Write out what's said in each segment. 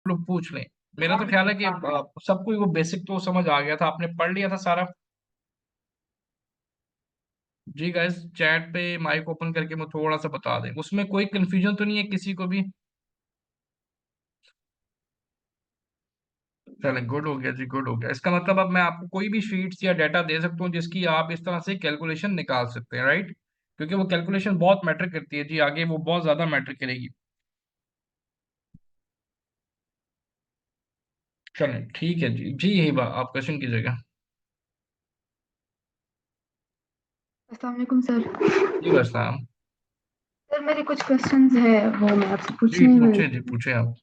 लोग पूछ लें। मेरा तो ख्याल है कि सबको वो बेसिक तो समझ आ गया था, आपने पढ़ लिया था सारा। जी गाइस, चैट पे माइक ओपन करके मुझे थोड़ा सा बता दें, उसमें कोई कंफ्यूजन तो नहीं है किसी को भी? चलें, गुड हो गया जी, गुड हो गया। इसका मतलब अब मैं आपको कोई भी शीट्स या डाटा दे सकता हूँ जिसकी आप इस तरह से कैलकुलेशन निकाल सकते हैं, राइट? क्योंकि वो कैलकुलेशन बहुत मैटर करती है जी, आगे वो बहुत ज्यादा मैटर करेगी। चलें, ठीक है जी। जी यही बात, आप क्वेश्चन कीजिएगा। अस्सलाम वालेकुम सर। जी बस साहब। सर मेरे कुछ क्वेश्चंस है वो मैं आपसे जी पूछने में। पूछे जी, पूछे आप।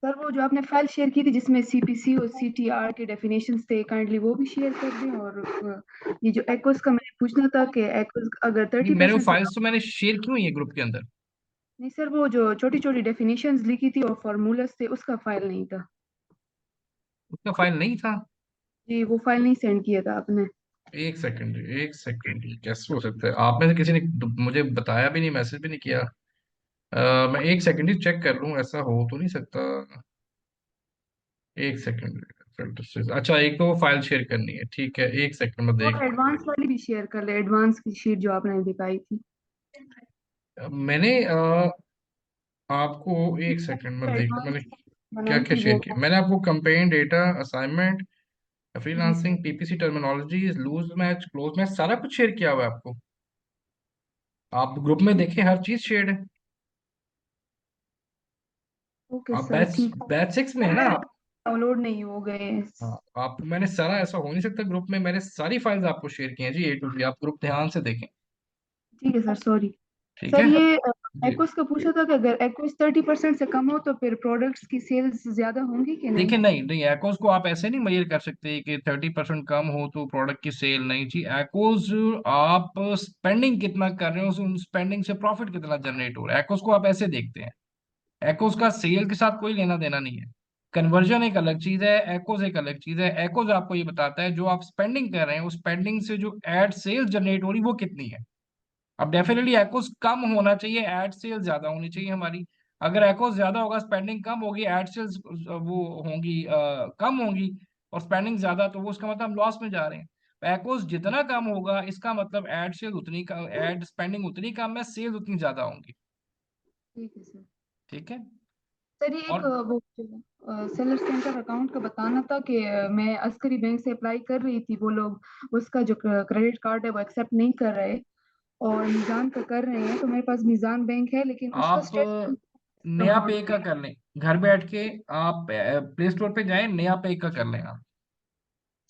सर वो जो आपने फाइल शेयर की थी जिसमें सीपीसी और सीटीआर के डेफिनेशंस थे, काइंडली वो भी शेयर कर दें। और ये जो एक्वस का मैंने पूछना था कि एक्वस अगर नहीं, थर्टी मेरे वो परसेंट से फाइल्स तो कम। मैंने शेयर की हुई है ग्रुप के अंदर। नहीं सर, वो जो छोटी छोटी डेफिनेशंस लिखी थी और फार्मूलाज थे उसका फाइल नहीं था। उसका फाइल नहीं था? जी वो फाइल नहीं सेंड किया था आपने। एक सेकंड, एक सेकंड, कैसे हो सकता है? आप में से किसी ने मुझे बताया भी नहीं, मैसेज भी नहीं किया। मैं एक सेकंड ही चेक कर लूं, ऐसा हो तो नहीं सकता। एक सेकंड। फिल्टर से अच्छा, एक तो वो फाइल शेयर करनी है, ठीक है, एक सेकंड में और देख। एडवांस वाली भी शेयर कर ले, एडवांस की शीट जो आपने दिखाई थी। मैंने आपको, एक सेकंड में देख मैंने एडवांस क्या बनाई क्या थी शेयर वो। किया। मैंने आपको कंपेन डेटा, असाइनमेंट, जी freelancing, sir. PPC terminologies, loose match, close match, सारा कुछ शेयर किया हुआ है आपको। आप ग्रुप में देखें, हर चीज शेयर है। ओके आप सर बैच ठीक। बैच 6 में है ना मेरे आप? डाउनलोड नहीं हो गए। हाँ, आप, मैंने सारा, ऐसा हो नहीं सकता ग्रुप में मैंने सारी फाइल्स आपको शेयर की हैं जी, ए टू जी। आप ग्रुप ध्यान से देखें। ठीक है सर, सॉरी। ठीक सर है ये जी। एक्वस का पूछा था कि अगर एक्वस 30% से कम हो तो फिर प्रोडक्ट्स की सेल्स ज्यादा होंगी कि नहीं। देखिए, नहीं नहीं, एकोस को आप ऐसे नहीं मेजर कर सकते कि 30% कम हो तो प्रोडक्ट की सेल नहीं जी। एकोस, आप स्पेंडिंग कितना कर रहे हो, उन स्पेंडिंग से प्रॉफिट कितना जनरेट हो रहा है, एकोस को आप ऐसे देखते हैं। एकोस का सेल के साथ कोई लेना देना नहीं है। कन्वर्जन एक अलग चीज है, एकोस एक अलग चीज है। एकोस आपको ये बताता है जो आप स्पेंडिंग कर रहे हैं, उस स्पेंडिंग से जो एड सेल्स जनरेट हो रही वो कितनी है। अब डेफिनेटली एकोस कम होना चाहिए, एड सेल्स ज्यादा होनी चाहिए हमारी। अगर एकोस ज्यादा होगा, स्पेंडिंग कम होगी, एड सेल्स वो होंगी, कम होंगी, और स्पेंडिंग ज्यादा, तो वो उसका मतलब हम लॉस में जा रहे हैं। एकोस जितना कम होगा इसका मतलब एड सेल्स उतनी कम, एड स्पेंडिंग उतनी कम है, सेल्स उतनी ज्यादा होंगी। ठीक है सर। ठीक है। सर ये एक और वो सेलर सेंटर अकाउंट का बताना था कि मैं अस्करी बैंक से अप्लाई कर रही थी, वो लोग उसका जो क्रेडिट कार्ड है वो एक्सेप्ट नहीं कर रहे। और मीज़ान का कर रहे हैं, तो मेरे पास मीज़ान बैंक है लेकिन उसका आप स्टेटमेंट नया डाउनलोड। पे का कर लें, घर बैठ के। आप प्ले स्टोर पे जाएं, नया पे का कर लें आप।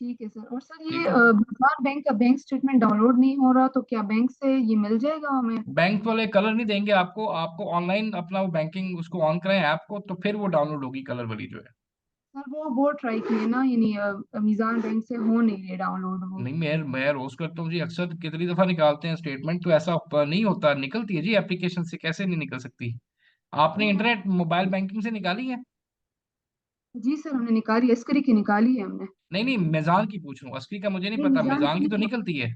ठीक है सर। और सर ये ठीक है। मीज़ान बैंक का बैंक स्टेटमेंट डाउनलोड नहीं हो रहा, तो क्या बैंक से ये मिल जाएगा हमें। बैंक वाले कलर नहीं देंगे आपको, आपको ऑनलाइन अपना वो बैंकिंग उसको ऑन करें ऐप को, तो फिर वो डाउनलोड होगी कलर वाली जो है। सर वो ट्राई किए ना, यानी मीज़ान बैंक से हो नहीं रहे डाउनलोड वो। नहीं, मैं रोज करता हूँ जी, अक्सर कितनी दफा निकालते हैं स्टेटमेंट, तो ऐसा नहीं होता, निकलती है जी एप्लीकेशन से, कैसे नहीं निकल सकती? आपने नहीं इंटरनेट मोबाइल बैंकिंग से निकाली है? जी सर, हमने निकाली, अस्करी की निकाली है हमने। नहीं नहीं, मिजान की पूछ रहा हूँ, असली का मुझे नहीं नहीं पता, मीज़ान मिजान की की तो नहीं, निकलती है।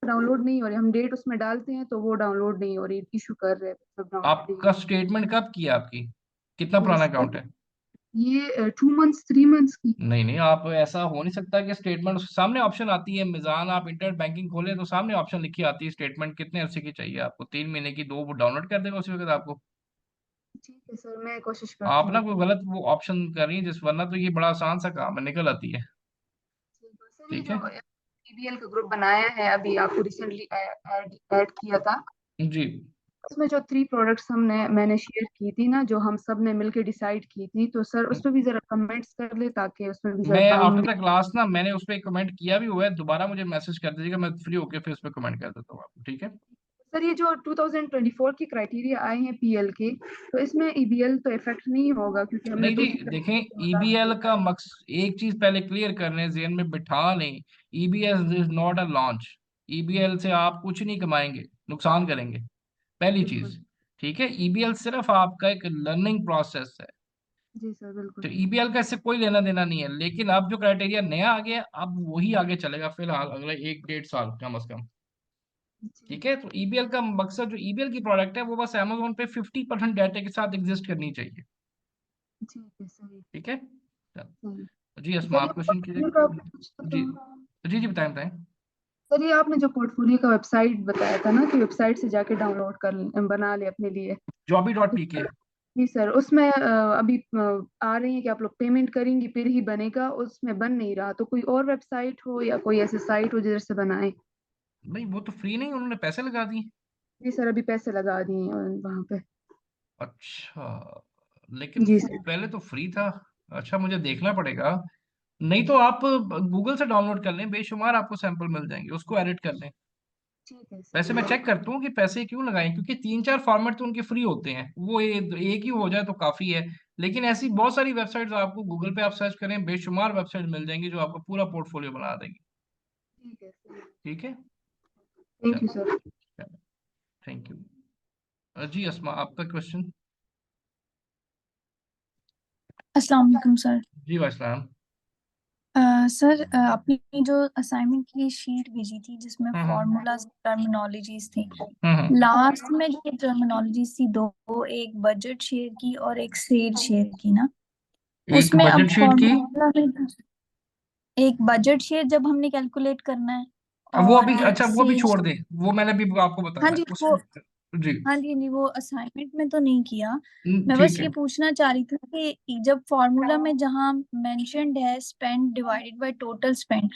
डाउनलोड नहीं हो रही। हम डेट उसमें डालते हैं तो वो डाउनलोड नहीं हो रही, इशू कर रहे हैं, सब डाउनलोड नहीं आपका हो स्टेटमेंट कब किया आपकी? कितना रही। पुराना सर अकाउंट है? ये 2 मंथ्स 3 मंथ्स की। नहीं नहीं, आप, ऐसा हो नहीं सकता कि स्टेटमेंट सामने ऑप्शन आती है मिजान, आप इंटरनेट बैंकिंग खोले तो सामने ऑप्शन लिखी आती है स्टेटमेंट कितने अरसे की चाहिए आपको, 3 महीने की, दो, वो डाउनलोड कर देगा उसी वक्त आपको। ठीक है सर, मैं कोशिश करती आप ना हूँ। कोई गलत वो ऑप्शन कर रही है जिस, वरना तो ये बड़ा आसान सा काम है, निकल आती है। सर ये ठीक है जो ईबीएल का ग्रुप बनाया है, अभी आपको रिसेंटली ऐड ऐड किया था, जी। उसमें जो 3 प्रोडक्ट्स मैंने शेयर की थी ना, जो हम सब ने मिलकर डिसाइड की थी, तो सर उस पर भी जरा कमेंट्स कर ले ताकि उसमें भी जरा मैं टाइम। आफ्टर द क्लास ना, मैंने उस पर कमेंट किया भी हुआ है, दोबारा मुझे मैसेज कर दीजिएगा, मैं फ्री होके फिर उस पर कमेंट कर देता हूँ आपको, ठीक है? सर ये जो 2024 की क्राइटेरिया आए हैं पीएल के, तो इसमें ईबीएल तो इफेक्ट नहीं होगा क्योंकि हमने नहीं तो जी, उसी देखें, क्राइटेरिया। ईबीएल का मकसद, एक चीज पहले क्लियर कर लें, जेहन में बिठा लें, ईबीएल इज नॉट अ लॉन्च। ईबीएल से आप कुछ नहीं कमाएंगे, नुकसान करेंगे, पहली बिल्कुल। चीज। ठीक है, ईबीएल सिर्फ आपका एक लर्निंग प्रोसेस है। जी सर बिल्कुल। तो ईबीएल का इससे कोई लेना देना नहीं है, लेकिन अब जो क्राइटेरिया नया आ गया, अब वही आगे चलेगा फिलहाल अगले 1 डेढ़ साल कम अज कम। जी। ठीक है, तो ईबीएल का मकसद, जो ईबीएल की प्रोडक्ट है वो बस अमेजोन पे 50% डाटा के साथ एग्जिस्ट करनी चाहिए। ठीक है, सही। ठीक है, चलो। सही। जी असमा, सर, ये आप क्वेश्चन कीजिए। पोर्टफोलियो का आपने कुछ जी बताया? जी जी, बताएं बताएं। सर, ये आपने जो पोर्टफोलियो का वेबसाइट बताया था ना कि वेबसाइट से जाके डाउनलोड बना ले अपने लिए। jobby.pk। जी सर, उसमें अभी आ रही है कि आप लोग पेमेंट करेंगी फिर ही बनेगा, उसमें बन नहीं रहा। तो कोई और वेबसाइट हो या कोई ऐसी साइट हो जिधर से बनाए? नहीं, वो तो फ्री नहीं, उन्होंने पैसे लगा दिए। जी सर, अभी पैसे लगा दिए हैं वहां पे। अच्छा, लेकिन जी वो सर। पहले तो फ्री था। अच्छा, मुझे देखना पड़ेगा। नहीं तो आप गूगल से डाउनलोड कर लें, बेशुमार आपको सैंपल मिल जाएंगे, उसको एडिट कर लें। ठीक है, वैसे सही मैं है। चेक करता हूँ कि पैसे क्यों लगाएं, क्योंकि 3-4 फॉर्मेट तो उनके फ्री होते हैं, वो एक ही हो जाए तो काफी है। लेकिन ऐसी बहुत सारी वेबसाइट्स आपको गूगल पे आप सर्च करें, बेशुमार वेबसाइट मिल जाएंगी जो आपका पूरा पोर्टफोलियो बना देंगी। ठीक है, सही। ठीक है, थैंक यू चलो, सर। Thank you. जी अस्मा, आपका क्वेश्चन। अस्सलाम वालेकुम सर। जी वास्सलाम। सर, आपने जो असाइनमेंट की शीट भेजी थी जिसमें हम्म फॉर्मूलाज टर्मिनोलॉजीज थी, हम्म। लास्ट में जो टर्मिनोलॉजीज थी दो, एक बजट शेयर की और एक सेल शेयर की ना, एक उसमें अब बजट शीट की। फॉर्मूला में एक बजट शेयर जब हमने कैलकुलेट करना है अब वो और अभी, एक अच्छा वो भी सेल। छोड़ दें, वो मैंने भी आपको हाँ बताना है जी उस। वो जी। हाँ जी नहीं, वो असाइनमेंट में तो नहीं किया। मैं बस ठीक है। ये पूछना चाह रही थी कि जब फॉर्मूला में जहाँ मेंशन्ड है spend divided by total spend,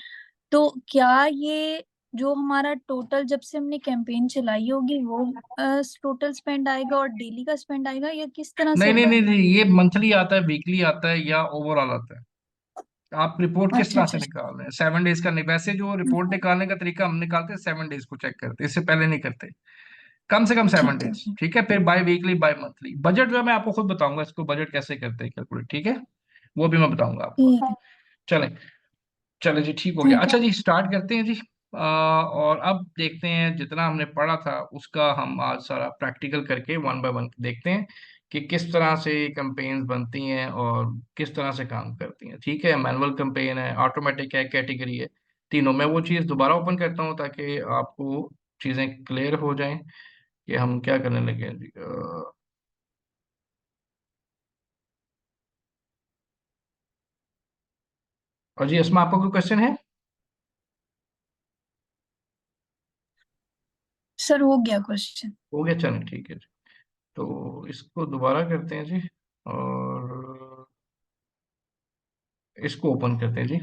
तो क्या ये जो हमारा टोटल जब से हमने कैंपेन चलाई होगी वो टोटल स्पेंड आएगा और डेली का स्पेंड आएगा, या किस तरह से नहीं नहीं होगा? नहीं नहीं, ये मंथली आता है, वीकली आता है, या ओवरऑल आता है। आप रिपोर्ट किस अच्छा तरह से अच्छा। निकाल रहे हैं? 7 डेज का नहीं, वैसे जो रिपोर्ट निकालने का तरीका हम निकालते हैं 7 डेज को चेक करते हैं, इससे पहले नहीं करते। कम से कम सेवन ठीक है। डेज ठीक है, फिर biweekly bimonthly. Budget जो है मैं आपको खुद बताऊंगा, इसको बजट कैसे करते हैं कैलकुलेट, ठीक है, वो भी मैं बताऊंगा आपको। ठीक है। चलें, चले जी, ठीक हो गया। ठीक है। अच्छा जी, स्टार्ट करते हैं जी। और अब देखते हैं, जितना हमने पढ़ा था उसका हम आज सारा प्रैक्टिकल करके वन बाय वन देखते हैं कि किस तरह से कैंपेन्स बनती हैं और किस तरह से काम करती हैं। ठीक है, मैनुअल कैंपेन है, ऑटोमेटिक है, कैटेगरी है, तीनों। मैं वो चीज़ दोबारा ओपन करता हूँ ताकि आपको चीज़ें क्लियर हो जाएं कि हम क्या करने लगे हैं जी। और जी इसमें आपका कोई क्वेश्चन है? सर हो गया क्वेश्चन। हो गया, चलें ठीक है जी। तो इसको दोबारा करते हैं जी, और इसको ओपन करते हैं जी,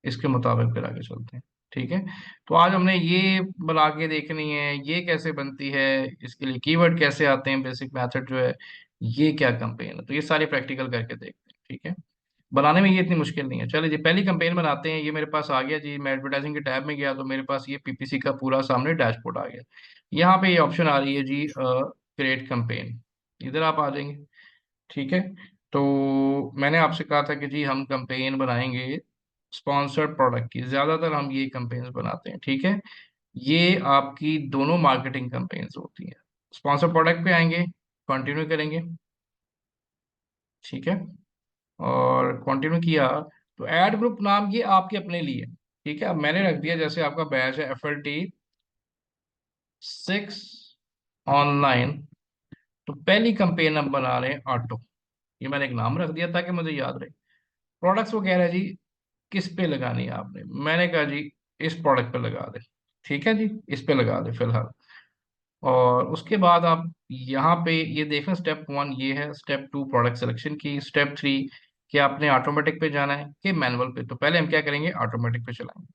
इसके मुताबिक फिर आगे चलते हैं। ठीक है, तो आज हमने ये बना के देखनी है, ये कैसे बनती है, इसके लिए कीवर्ड कैसे आते हैं, बेसिक मेथड जो है, ये क्या कंपेन है, तो ये सारी प्रैक्टिकल करके देखते हैं। ठीक है, बनाने में ये इतनी मुश्किल नहीं है। चलिए जी, पहली कंपेन बनाते हैं। ये मेरे पास आ गया जी, मैं एडवर्टाइजिंग के टैब में गया तो मेरे पास ये पीपीसी का पूरा सामने डैशबोर्ड आ गया। यहाँ पे ये ऑप्शन आ रही है जी, क्रिएट कंपेन, इधर आप आ जाएंगे। ठीक है, तो मैंने आपसे कहा था कि जी हम कंपेन बनाएंगे स्पॉन्सर्ड प्रोडक्ट की, ज्यादातर हम ये कंपेन्स बनाते हैं। ठीक है, ये आपकी दोनों मार्केटिंग कंपेन्स होती हैं। स्पॉन्सर प्रोडक्ट पे आएंगे, कंटिन्यू करेंगे। ठीक है, और कंटिन्यू किया तो ऐड ग्रुप नाम ये आपके अपने लिए। ठीक है, अब मैंने रख दिया, जैसे आपका बैच है FLT 6 ऑनलाइन, तो पहली कंपेन हम बना रहे हैं ऑटो। ये मैंने एक नाम रख दिया ताकि मुझे याद रहे। प्रोडक्ट्स वो कह रहे हैं जी किस पे लगानी है आपने, मैंने कहा जी इस प्रोडक्ट पे लगा दे। ठीक है जी, इस पे लगा दे फिलहाल। और उसके बाद आप यहाँ पे ये देखना, स्टेप 1 ये है, स्टेप 2 प्रोडक्ट सिलेक्शन की, स्टेप 3 कि आपने ऑटोमेटिक पे जाना है कि मैनुअल पे। तो पहले हम क्या करेंगे, ऑटोमेटिक पे चलाएंगे।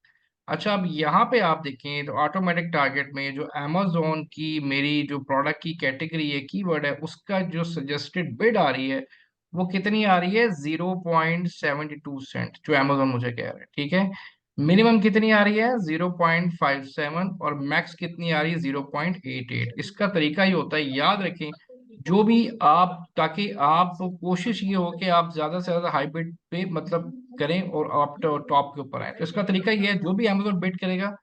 अच्छा, अब यहाँ पे आप देखें तो ऑटोमेटिक टारगेट में जो अमेजोन की मेरी जो प्रोडक्ट की कैटेगरी है, कीवर्ड है, उसका जो सजेस्टेड बिड आ रही है वो कितनी आ रही है, 0.72 सेंट, जो अमेजोन मुझे कह रहा है। ठीक है, मिनिमम कितनी आ रही है, 0.57, और मैक्स कितनी आ रही है, 0.88। इसका तरीका ये होता है, याद रखें, जो भी आप, ताकि आप कोशिश ये हो कि आप ज्यादा से ज्यादा हाई बिड पे मतलब करें और आप टॉप के ऊपर आए। तो इसका तरीका ये है, जो भी अमेजोन बिड करेगा,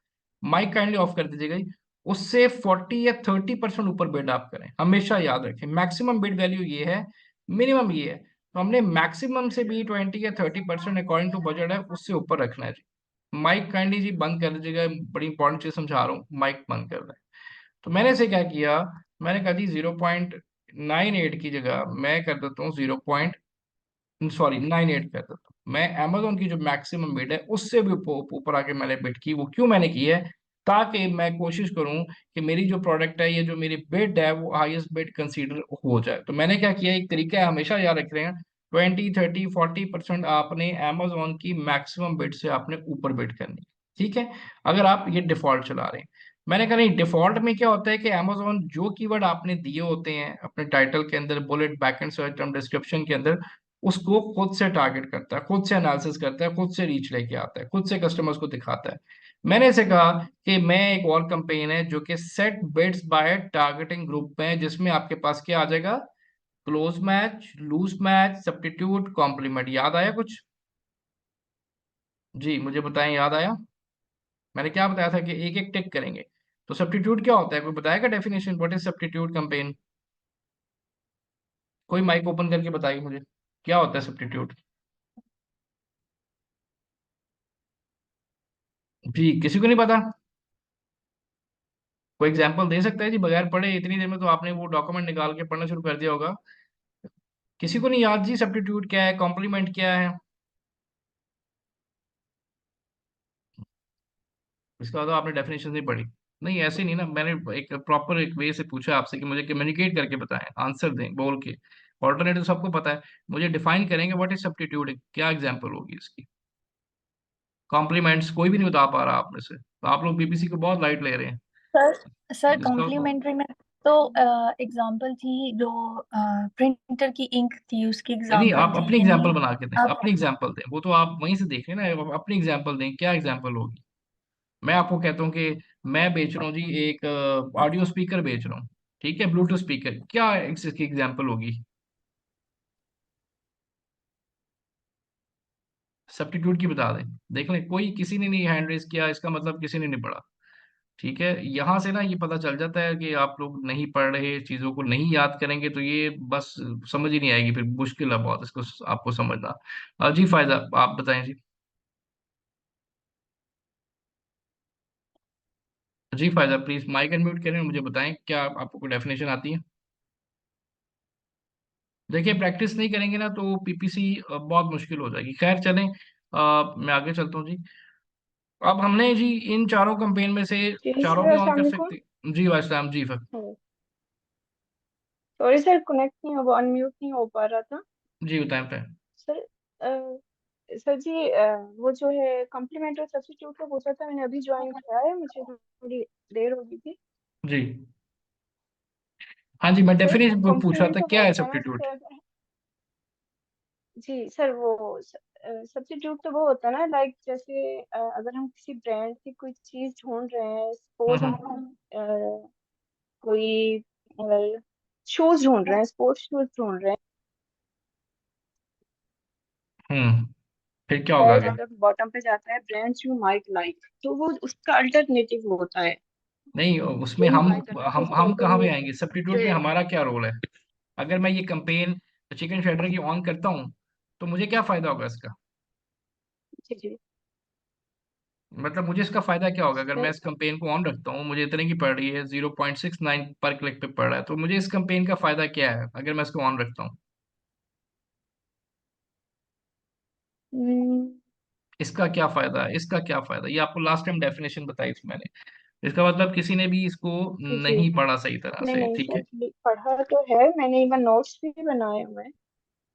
माइक काइंडली ऑफ कर दीजिएगा जी, उससे 40 या 30% ऊपर बिड आप करें। हमेशा याद रखें, मैक्सिमम बिड वैल्यू ये है, मिनिमम ये है। तो हमने मैक्सिमम से भी 20 या 30% अकॉर्डिंग टू बजट है, उससे ऊपर रखना है जी। माइक काइंडली जी बंद कर दीजिएगा, बड़ी इंपॉर्टेंट चीज समझा रहा हूँ, माइक बंद कर रहा है। तो मैंने इसे क्या किया, मैंने कहा जी 0.98 की जगह मैं कर देता हूँ 0. सॉरी 9.8 कर देता हूँ। मैं अमेजोन की जो मैक्सिमम बिड है उससे भी ऊपर आके मैंने बिड की। वो क्यों मैंने की है? ताकि मैं कोशिश करूं कि मेरी जो प्रोडक्ट है, ये जो मेरी बिड है, वो हाईएस्ट बिड कंसीडर हो जाए। तो मैंने क्या किया, एक तरीका है, हमेशा याद रख रहे हैं, 20, 30, 40% आपने अमेजोन की मैक्सिमम बिड से आपने ऊपर बिड करनी है। ठीक है, अगर आप ये डिफॉल्ट चला रहे हैं। मैंने कहा नहीं, डिफॉल्ट में क्या होता है कि अमेजोन जो कीवर्ड आपने दिए होते हैं अपने टाइटल के अंदर, bullet, backend search term, description के अंदर, उसको खुद से टारगेट करता है, खुद से एनालिसिस करता है, खुद से रीच लेके आता है, खुद से कस्टमर्स को दिखाता है। मैंने इसे कहा कि मैं एक और कंपेन है जो कि set bids by targeting group में है, जिसमें आपके पास क्या आ जाएगा, close match, loose match, substitute, complement. याद आया कुछ? जी मुझे बताएं, याद आया? मैंने क्या बताया था कि एक एक टिक करेंगे। तो सब्स्टिट्यूट क्या होता है, कोई बताएगा definition, what is substitute campaign? कोई माइक ओपन करके बताइए मुझे, क्या होता है सब्स्टिट्यूट? जी किसी को नहीं पता? कोई एग्जांपल दे सकता है जी, बगैर पढ़े? इतनी देर में तो आपने वो डॉक्यूमेंट निकाल के पढ़ना शुरू कर दिया होगा। किसी को नहीं याद जी सब्स्टिट्यूट क्या है, कॉम्प्लीमेंट क्या है? इसका मतलब आपने डेफिनेशन नहीं पढ़ी। नहीं ऐसे नहीं ना, मैंने एक प्रॉपर एक वे से पूछा आपसे कि मुझे कम्युनिकेट करके बताएं, आंसर दें बोल के। ऑल्टरनेटिव सबको पता है, मुझे डिफाइन करेंगे व्हाट इज सब्स्टिट्यूट, क्या एग्जांपल होगी इसकी। कॉम्प्लीमेंट्स कोई भी नहीं बता पा रहा आप में से, तो आप लोग बीपीसी को बहुत लाइट ले रहे हैं। सर सर इसका कॉम्प्लीमेंट्री में तो एग्जांपल थी जो प्रिंटर की इंक थी उसकी नहीं नहीं, एग्जांपल आप थी अपनी यानी एग्जांपल बना के दें, आप अपनी एग्जांपल दें, वो तो आप वहीं से देख रहे हैं ना, अपनी एग्जांपल दें, क्या एग्जांपल होगी। मैं आपको कहता हूँ कि मैं बेच रहा हूँ जी एक ऑडियो स्पीकर बेच रहा हूँ, ठीक है, ब्लूटूथ स्पीकर, क्या इसकी एग्जांपल होगी? सब्स्टिट्यूट की बता दें। देख लें, कोई किसी ने नहीं हैंड रेज किया, इसका मतलब किसी ने नहीं पढ़ा। ठीक है, यहाँ से ना ये पता चल जाता है कि आप लोग नहीं पढ़ रहे, चीजों को नहीं याद करेंगे तो ये बस समझ ही नहीं आएगी, फिर मुश्किल है बहुत इसको आपको समझना। जी फायदा, आप बताएं जी। जी फायदा प्लीज माइक अनम्यूट करें और मुझे बताएं क्या आपको कोई डेफिनेशन आती है। देखिए प्रैक्टिस नहीं करेंगे ना तो पीपीसी बहुत मुश्किल हो जाएगी। खैर चलें, मैं आगे चलता हूँ जी। अब हमने जी इन चारों कंपेन में से जी चारों सर, भी ऑन अस्सलाम कर वालेकुम। सकते जी वाइसलाम जी फिर। सॉरी सर, कनेक्ट नहीं हो, अनम्यूट नहीं हो पा रहा था। जी बताएं बताएं। सर सर जी, वो जो है कॉम्प्लीमेंट और सब्स्टिट्यूट का पूछा था, मैंने अभी ज्वाइन किया है, मुझे थोड़ी देर हो गई थी। जी हाँ जी, मैं सर डेफिनेशन पूछ रहा कॉम्प्लीमेंट था तो वो क्या है होता है ना, सब्स्टिट्यूट। जैसे जी सर, वो सब्स्टिट्यूट तो वो होता है ना, लाइक जैसे अगर हम किसी ब्रांड की कोई चीज ढूंढ रहे हैं, सपोज हम कोई शूज ढूंढ रहे हैं, स्पोर्ट्स शूज ढूंढ रहे हैं, फिर क्या होगा आगे? है बॉटम पे जाता है ब्रांड्स यू माइट लाइक, तो वो उसका अल्टरनेटिव होता है। नहीं उसमें यही बात कर रहा था उसका हम कहाँ पे आएंगे, अल्टरनेटिव सब्स्टिट्यूट जो में हमारा क्या रोल है? अगर मैं ये कंपेन चिकन शेडर की ऑन करता हूँ तो मुझे क्या फायदा होगा इसका? जी जी मतलब मुझे इसका फायदा क्या होगा अगर मैं सर। इस कंपेन को ऑन रखता हूँ, मुझे इतने की पड़ रही है, 0.69 पर क्लिक पे पड़ रहा है, तो मुझे इस कंपेन का फायदा क्या है अगर मैं इसको ऑन रखता हूँ? हम्म, इसका क्या फायदा है, इसका क्या फायदा, ये आपको लास्ट टाइम डेफिनेशन बताई थी मैंने। इसका मतलब किसी ने भी इसको जी जी। नहीं पढ़ा सही तरह नहीं से, नहीं ठीक है। सर जी, पढ़ा तो है मैंने, इवन नोट्स भी बनाए हुए हैं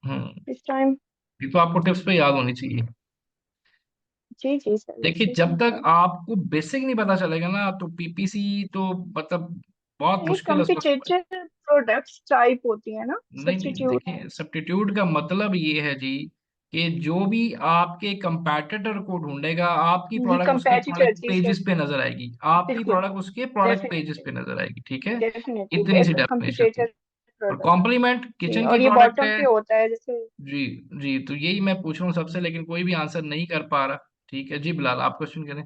हम्म इस टाइम। ये तो आपको टिप्स पे याद होनी चाहिए। जी जी सर, देखिए अच्छे से जब तक है। आपको बेसिक नहीं पता चलेगा ना तो पीपीसी तो मतलब बहुत ये मुश्किल है उसको समझ। कम्पिटिटिव प्रोडक्ट्स टाइप होती है ना, नहीं नहीं, सब्स्टिट्यूट। देखिए सब्स्टिट्यूट का मतलब ये है जी कि जो भी आपके कंपैटिटर को ढूंढेगा, आपकी ये प्रोडक्ट उसके कंपेटिटर, प्रोडक्ट जी सर, पेजेस पे नजर आएगी, आपकी बिल्कुल, प्रोडक्ट उसके प्रोडक्ट पेजेस डेफिनेटली, पे नजर आएगी, ठीक है। डेफिनेटली इतनी सी डेफिनेशन थी। कंपिटिटर और प्रोडक्ट। कॉम्प्लीमेंट जी, किचन की और ये प्रोडक्ट बॉटम है। पे होता है जैसे। जी जी, तो यही मैं पूछ रहा हूँ सबसे, लेकिन कोई भी आंसर नहीं कर पा रहा। ठीक है जी बिलाल, आप क्वेश्चन करें।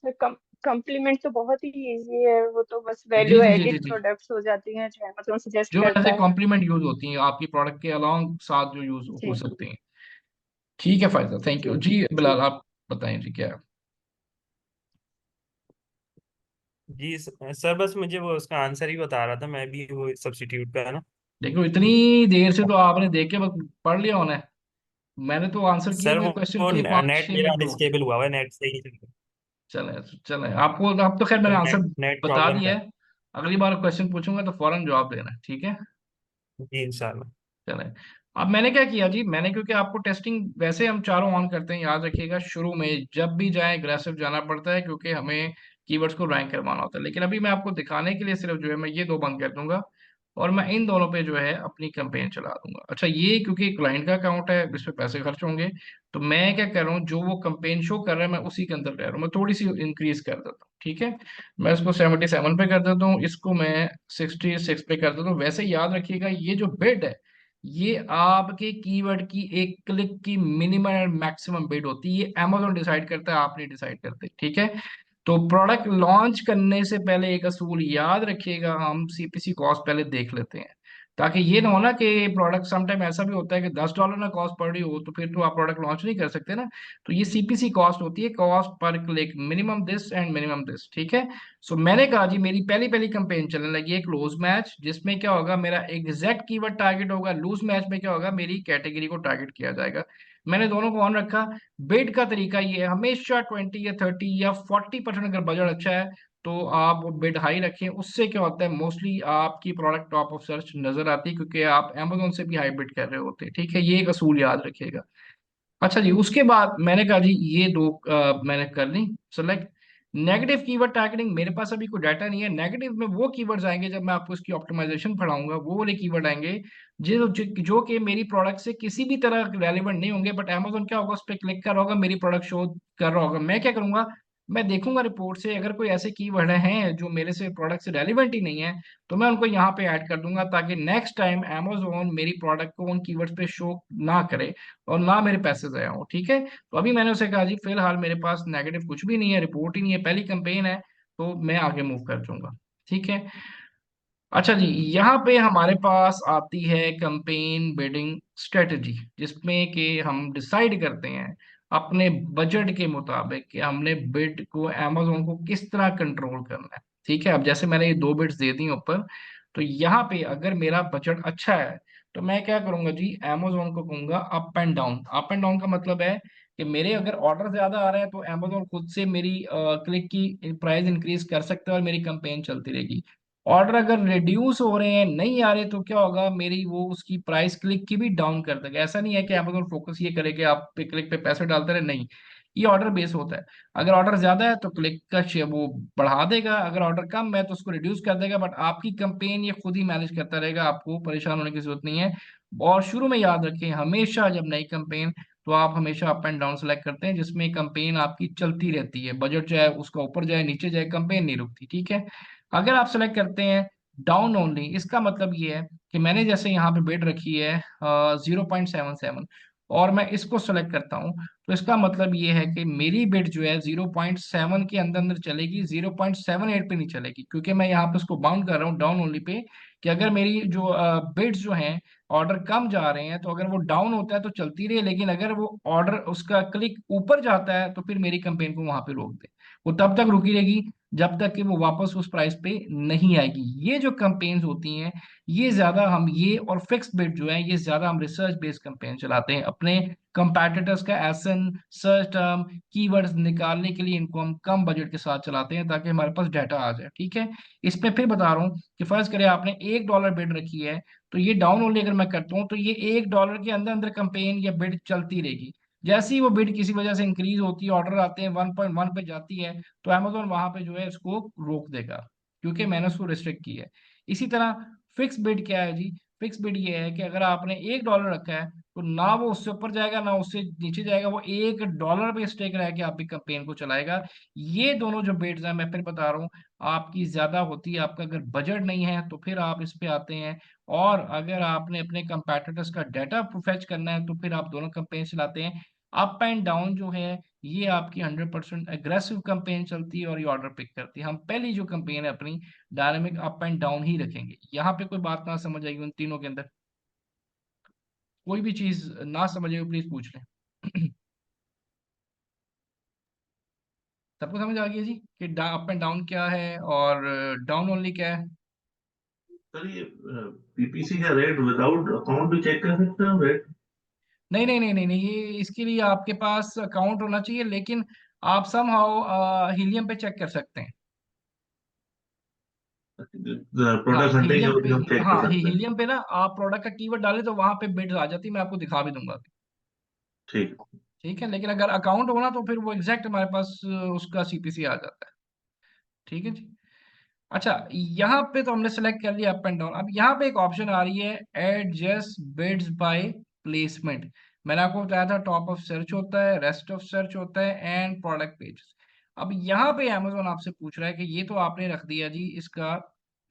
सर कम्प्लीमेंट तो बहुत ही इजी है, वो तो बस जी वैल्यू जी जी एडेड जी जी, प्रोडक्ट्स हो जाती हैं जो अमेज़न सजेस्ट जो करता ऐसे है। कॉम्प्लीमेंट यूज होती हैं आपकी प्रोडक्ट के अलाउंग साथ जो यूज हो जी सकती हैं। ठीक है फायदा, थैंक जी यू जी। जी। बिलाल आप बताएं जी क्या है। जी सर, बस मुझे वो उसका आंसर ही बता रहा था, मैं भी वो सब्स्टिट्यूट का है ना। देखो इतनी देर से तो आपने देख के बस पढ़ लिया होना है। मैंने तो आंसर किए सर हुए क्वेश्चन वो किए पांच नेट छह मेरा मिनट हो। डिसेबल हुआ हुआ है, नेट से ही चल चले चले, आपको अब तो खैर तो मैंने आंसर नेट नेट बता प्रॉब्लम दिया कर। है। अगली बार क्वेश्चन पूछूंगा तो फौरन जवाब देना, ठीक है। जी इंशाल्लाह। चले, अब मैंने क्या किया जी, मैंने क्योंकि आपको टेस्टिंग वैसे हम चारों ऑन करते हैं, याद रखिएगा शुरू में जब भी जाए एग्रेसिव जाना पड़ता है, क्योंकि हमें कीवर्ड्स को रैंक करवाना होता है। लेकिन अभी मैं आपको दिखाने के लिए सिर्फ जो है मैं ये दो बंद कर दूंगा, और मैं इन दोनों पे जो है अपनी कैंपेन चला दूंगा। अच्छा, ये क्योंकि क्लाइंट का अकाउंट है, इस पे पैसे खर्च होंगे, तो मैं क्या कर रहा हूँ, जो वो कैंपेन शो कर रहा है मैं उसी के अंदर रह रहा हूँ, मैं थोड़ी सी इंक्रीज कर देता हूँ, ठीक है। मैं इसको 77 पे कर देता हूँ, इसको मैं 66 पे कर देता हूँ। वैसे याद रखिएगा ये जो बिड है, ये आपके कीवर्ड की एक क्लिक की मिनिमम एंड मैक्सिमम बिड होती है, ये अमेजोन डिसाइड करता है, आप नहीं डिसाइड करते, ठीक है। तो प्रोडक्ट लॉन्च करने से पहले एक असूल याद रखिएगा, हम सीपीसी कॉस्ट पहले देख लेते हैं, ताकि ये ना हो ना कि प्रोडक्ट समटाइम ऐसा भी होता है कि $10 ना कॉस्ट पड़ रही हो, तो फिर तो आप प्रोडक्ट लॉन्च नहीं कर सकते ना। तो ये सीपीसी कॉस्ट होती है, cost per click, minimum this and minimum this, ठीक है। सो मैंने कहा जी मेरी पहली पहली कंपेन चलने लगी है क्लोज मैच, जिसमें क्या होगा, मेरा एग्जैक्ट कीवर्ड टारगेट होगा। लूज मैच में क्या होगा, मेरी कैटेगरी को टारगेट किया जाएगा। मैंने दोनों को ऑन रखा। बिड का तरीका ये है, हमेशा 20 या 30 या 40% अगर बजट अच्छा है तो आप बिड हाई रखें। उससे क्या होता है, मोस्टली आपकी प्रोडक्ट टॉप ऑफ सर्च नजर आती है, क्योंकि आप Amazon से भी हाई बिड कर रहे होते हैं, ठीक है। ये एक असूल याद रखिएगा। अच्छा जी, उसके बाद मैंने कहा जी ये दो मैंने कर ली सेलेक्ट। नेगेटिव कीवर्ड टारगेटिंग, मेरे पास अभी कोई डाटा नहीं है। नेगेटिव में वो कीवर्ड्स आएंगे, जब मैं आपको इसकी ऑप्टिमाइजेशन पढ़ाऊंगा वो वाले कीवर्ड आएंगे जो कि मेरी प्रोडक्ट से किसी भी तरह रेलिवेंट नहीं होंगे, बट Amazon क्या होगा, उस पर क्लिक कर रहा होगा, मेरी प्रोडक्ट शो कर रहा होगा। मैं क्या करूंगा, मैं देखूंगा रिपोर्ट से, अगर कोई ऐसे कीवर्ड हैं जो मेरे से प्रोडक्ट से रेलिवेंट ही नहीं है, तो मैं उनको यहाँ पे ऐड कर दूंगा, ताकि नेक्स्ट टाइम Amazon मेरी प्रोडक्ट को उन कीवर्ड्स पे शो ना करे और ना मेरे पैसे ज़ाया हो, ठीक है। तो अभी मैंने उसे कहा जी फिलहाल मेरे पास नेगेटिव कुछ भी नहीं है, रिपोर्ट ही नहीं है, पहली कंपेन है, तो मैं आगे मूव कर जाऊंगा, ठीक है। अच्छा जी, यहाँ पे हमारे पास आती है कंपेन बिडिंग स्ट्रेटजी, जिसमें कि हम डिसाइड करते हैं अपने बजट के मुताबिक कि हमने बिड को, Amazon को किस तरह कंट्रोल करना है, ठीक है। अब जैसे मैंने ये दो बिड्स दे दी ऊपर, तो यहाँ पे अगर मेरा बजट अच्छा है तो मैं क्या करूंगा जी, Amazon को कहूंगा up and down. Up and down का मतलब है कि मेरे अगर ऑर्डर ज्यादा आ रहे हैं तो Amazon खुद से मेरी क्लिक की प्राइस इंक्रीज कर सकता है और मेरी कंपेन चलती रहेगी। ऑर्डर अगर रिड्यूस हो रहे हैं, नहीं आ रहे, तो क्या होगा, मेरी वो उसकी प्राइस क्लिक की भी डाउन कर देगा। ऐसा नहीं है कि Amazon फोकस ये करे कि आप पे क्लिक पे पैसे डालते रहे, नहीं, ये ऑर्डर बेस होता है। अगर ऑर्डर ज्यादा है तो क्लिक का शेयर वो बढ़ा देगा, अगर ऑर्डर कम है तो उसको रिड्यूस कर देगा, बट आपकी कंपेन ये खुद ही मैनेज करता रहेगा, आपको परेशान होने की जरूरत नहीं है। और शुरू में याद रखें, हमेशा जब नई कंपेन, तो आप हमेशा अप एंड डाउन सेलेक्ट करते हैं, जिसमें कंपेन आपकी चलती रहती है, बजट चाहे उसका ऊपर जाए नीचे जाए, कंपेन नहीं रुकती, ठीक है। अगर आप सेलेक्ट करते हैं डाउन ओनली, इसका मतलब ये है कि मैंने जैसे यहाँ पे बिड रखी है 0.77, और मैं इसको सेलेक्ट करता हूँ, तो इसका मतलब ये है कि मेरी बिड जो है 0.7 के अंदर अंदर चलेगी, 0.78 पे नहीं चलेगी, क्योंकि मैं यहाँ पे उसको बाउंड कर रहा हूँ डाउन ओनली पे, कि अगर मेरी जो बिड्स जो हैं, ऑर्डर कम जा रहे हैं, तो अगर वो डाउन होता है तो चलती रहे, लेकिन अगर वो ऑर्डर उसका क्लिक ऊपर जाता है तो फिर मेरी कंपेन को वहां पे रोक दे। वो तब तक रुकी रहेगी जब तक कि वो वापस उस प्राइस पे नहीं आएगी। ये जो कैंपेन्स होती हैं, ये ज्यादा हम, ये और फिक्स बिड जो है, ये ज्यादा हम रिसर्च बेस्ड कैंपेन चलाते हैं, अपने कंपैटिटर्स का एसन सर्च टर्म कीवर्ड्स निकालने के लिए इनको हम कम बजट के साथ चलाते हैं, ताकि हमारे पास डाटा आ जाए, ठीक है। इसमें फिर बता रहा हूँ कि फर्ज करें आपने $1 बिड रखी है, तो ये डाउन ओनली अगर मैं करता हूँ, तो ये $1 के अंदर अंदर कंपेन या बिड चलती रहेगी। जैसे ही वो बिड किसी वजह से इंक्रीज होती है, ऑर्डर आते हैं 1.1 पे जाती है, तो Amazon वहां पे जो है इसको रोक देगा, क्योंकि मैंने उसको रिस्ट्रिक्ट किया है। इसी तरह फिक्स बिड क्या है जी, फिक्स बिड ये है कि अगर आपने $1 रखा है, तो ना वो उससे ऊपर जाएगा ना उससे नीचे जाएगा, वो $1 पे स्टेक रह के आपकी कंपेन को चलाएगा। ये दोनों जो बिड्स हैं, मैं फिर बता रहा हूँ, आपकी ज्यादा होती है। आपका अगर बजट नहीं है तो फिर आप इस पे आते हैं, और अगर आपने अपने कंपैटिटर्स का डाटा फेच करना है तो फिर आप दोनों कंपेन चलाते हैं। अप एंड डाउन जो है, ये आपकी 100% एग्रेसिव कंपेन चलती है और ये ऑर्डर पिक करती है। हम पहली जो कंपेन है अपनी, डायनामिक अप एंड डाउन ही रखेंगे। यहाँ पे कोई बात ना समझ आएगी उन तीनों के अंदर, कोई भी चीज ना समझ आए प्लीज पूछ लें। सबको समझ आ गई है जी कि अप एंड डाउन क्या है और डाउन ओनली क्या है। सर ये पीपीसी का रेट विदाउट अकाउंट भी चेक कर सकते हो रेट? नहीं नहीं नहीं नहीं नहीं, ये इसके लिए आपके पास अकाउंट होना चाहिए, लेकिन आप समहाउ हीलियम पे चेक कर सकते हैं। हाँ प्रोडक्ट हंटिंग हीलियम पे, हम चेक कर हाँ सकते हैं। हीलियम पे ना आप प्रोडक्ट का कीवर्ड डालें तो वहां पे बिड्स आ जाती है, मैं आपको दिखा भी दूंगा अभी। ठीक। ठीक है, लेकिन अगर अकाउंट होना तो फिर वो एग्जैक्ट हमारे पास उसका सीपीसी आ जाता है। ठीक है जी। अच्छा, यहाँ पे तो हमने सेलेक्ट कर लिया अप एंड डाउन। अब यहाँ पे एक ऑप्शन आ रही है एडजस्ट बिड्स बाय प्लेसमेंट। मैंने आपको बताया था टॉप ऑफ सर्च होता है, रेस्ट ऑफ सर्च होता है एंड प्रोडक्ट पेजेस। अब यहाँ पे अमेजोन आपसे पूछ रहा है कि ये तो आपने रख दिया जी, इसका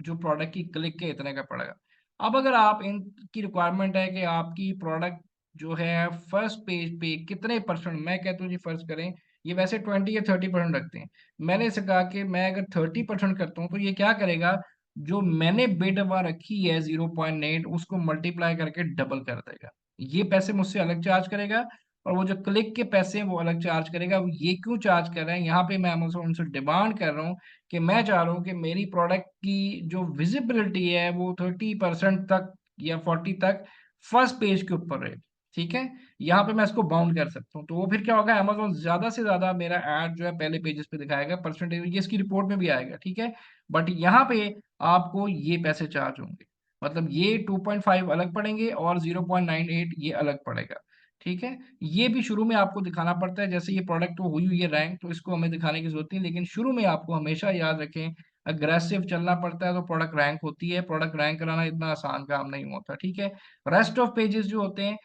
जो प्रोडक्ट की क्लिक के इतने का पड़ेगा। अब अगर आप इनकी रिक्वायरमेंट है कि आपकी प्रोडक्ट जो है फर्स्ट पेज पे कितने परसेंट, मैं कहता हूँ जी फर्ज करें ये वैसे 20 या 30% रखते हैं, मैंने इसे कहा कि मैं अगर 30% करता हूँ तो ये क्या करेगा, जो मैंने बिड वहां रखी है 0.8 उसको मल्टीप्लाई करके डबल कर देगा। ये पैसे मुझसे अलग चार्ज करेगा, और वो जो क्लिक के पैसे हैं वो अलग चार्ज करेगा। वो ये क्यों चार्ज कर रहे हैं, यहाँ पे मैं अमेज़न उनसे डिमांड कर रहा हूँ कि मैं चाह रहा हूँ कि मेरी प्रोडक्ट की जो विजिबिलिटी है वो 30% तक या 40 तक फर्स्ट पेज के ऊपर रहे। ठीक है, यहाँ पे मैं इसको बाउंड कर सकता हूँ, तो वो फिर क्या होगा, अमेजोन ज्यादा से ज्यादा मेरा ऐड जो है पहले पेजेस पे दिखाएगा, परसेंटेज ये इसकी रिपोर्ट में भी आएगा। ठीक है, बट यहाँ पे आपको ये पैसे चार्ज होंगे, मतलब ये 2.5 अलग पड़ेंगे और 0.98 ये अलग पड़ेगा। ठीक है, ये भी शुरू में आपको दिखाना पड़ता है, जैसे ये प्रोडक्ट तो हुई हुई है रैंक तो इसको हमें दिखाने की जरूरत नहीं, लेकिन शुरू में आपको हमेशा याद रखें अग्रेसिव चलना पड़ता है तो प्रोडक्ट रैंक होती है। प्रोडक्ट रैंक कराना इतना आसान काम नहीं होता। ठीक है, रेस्ट ऑफ पेजेस जो होते हैं,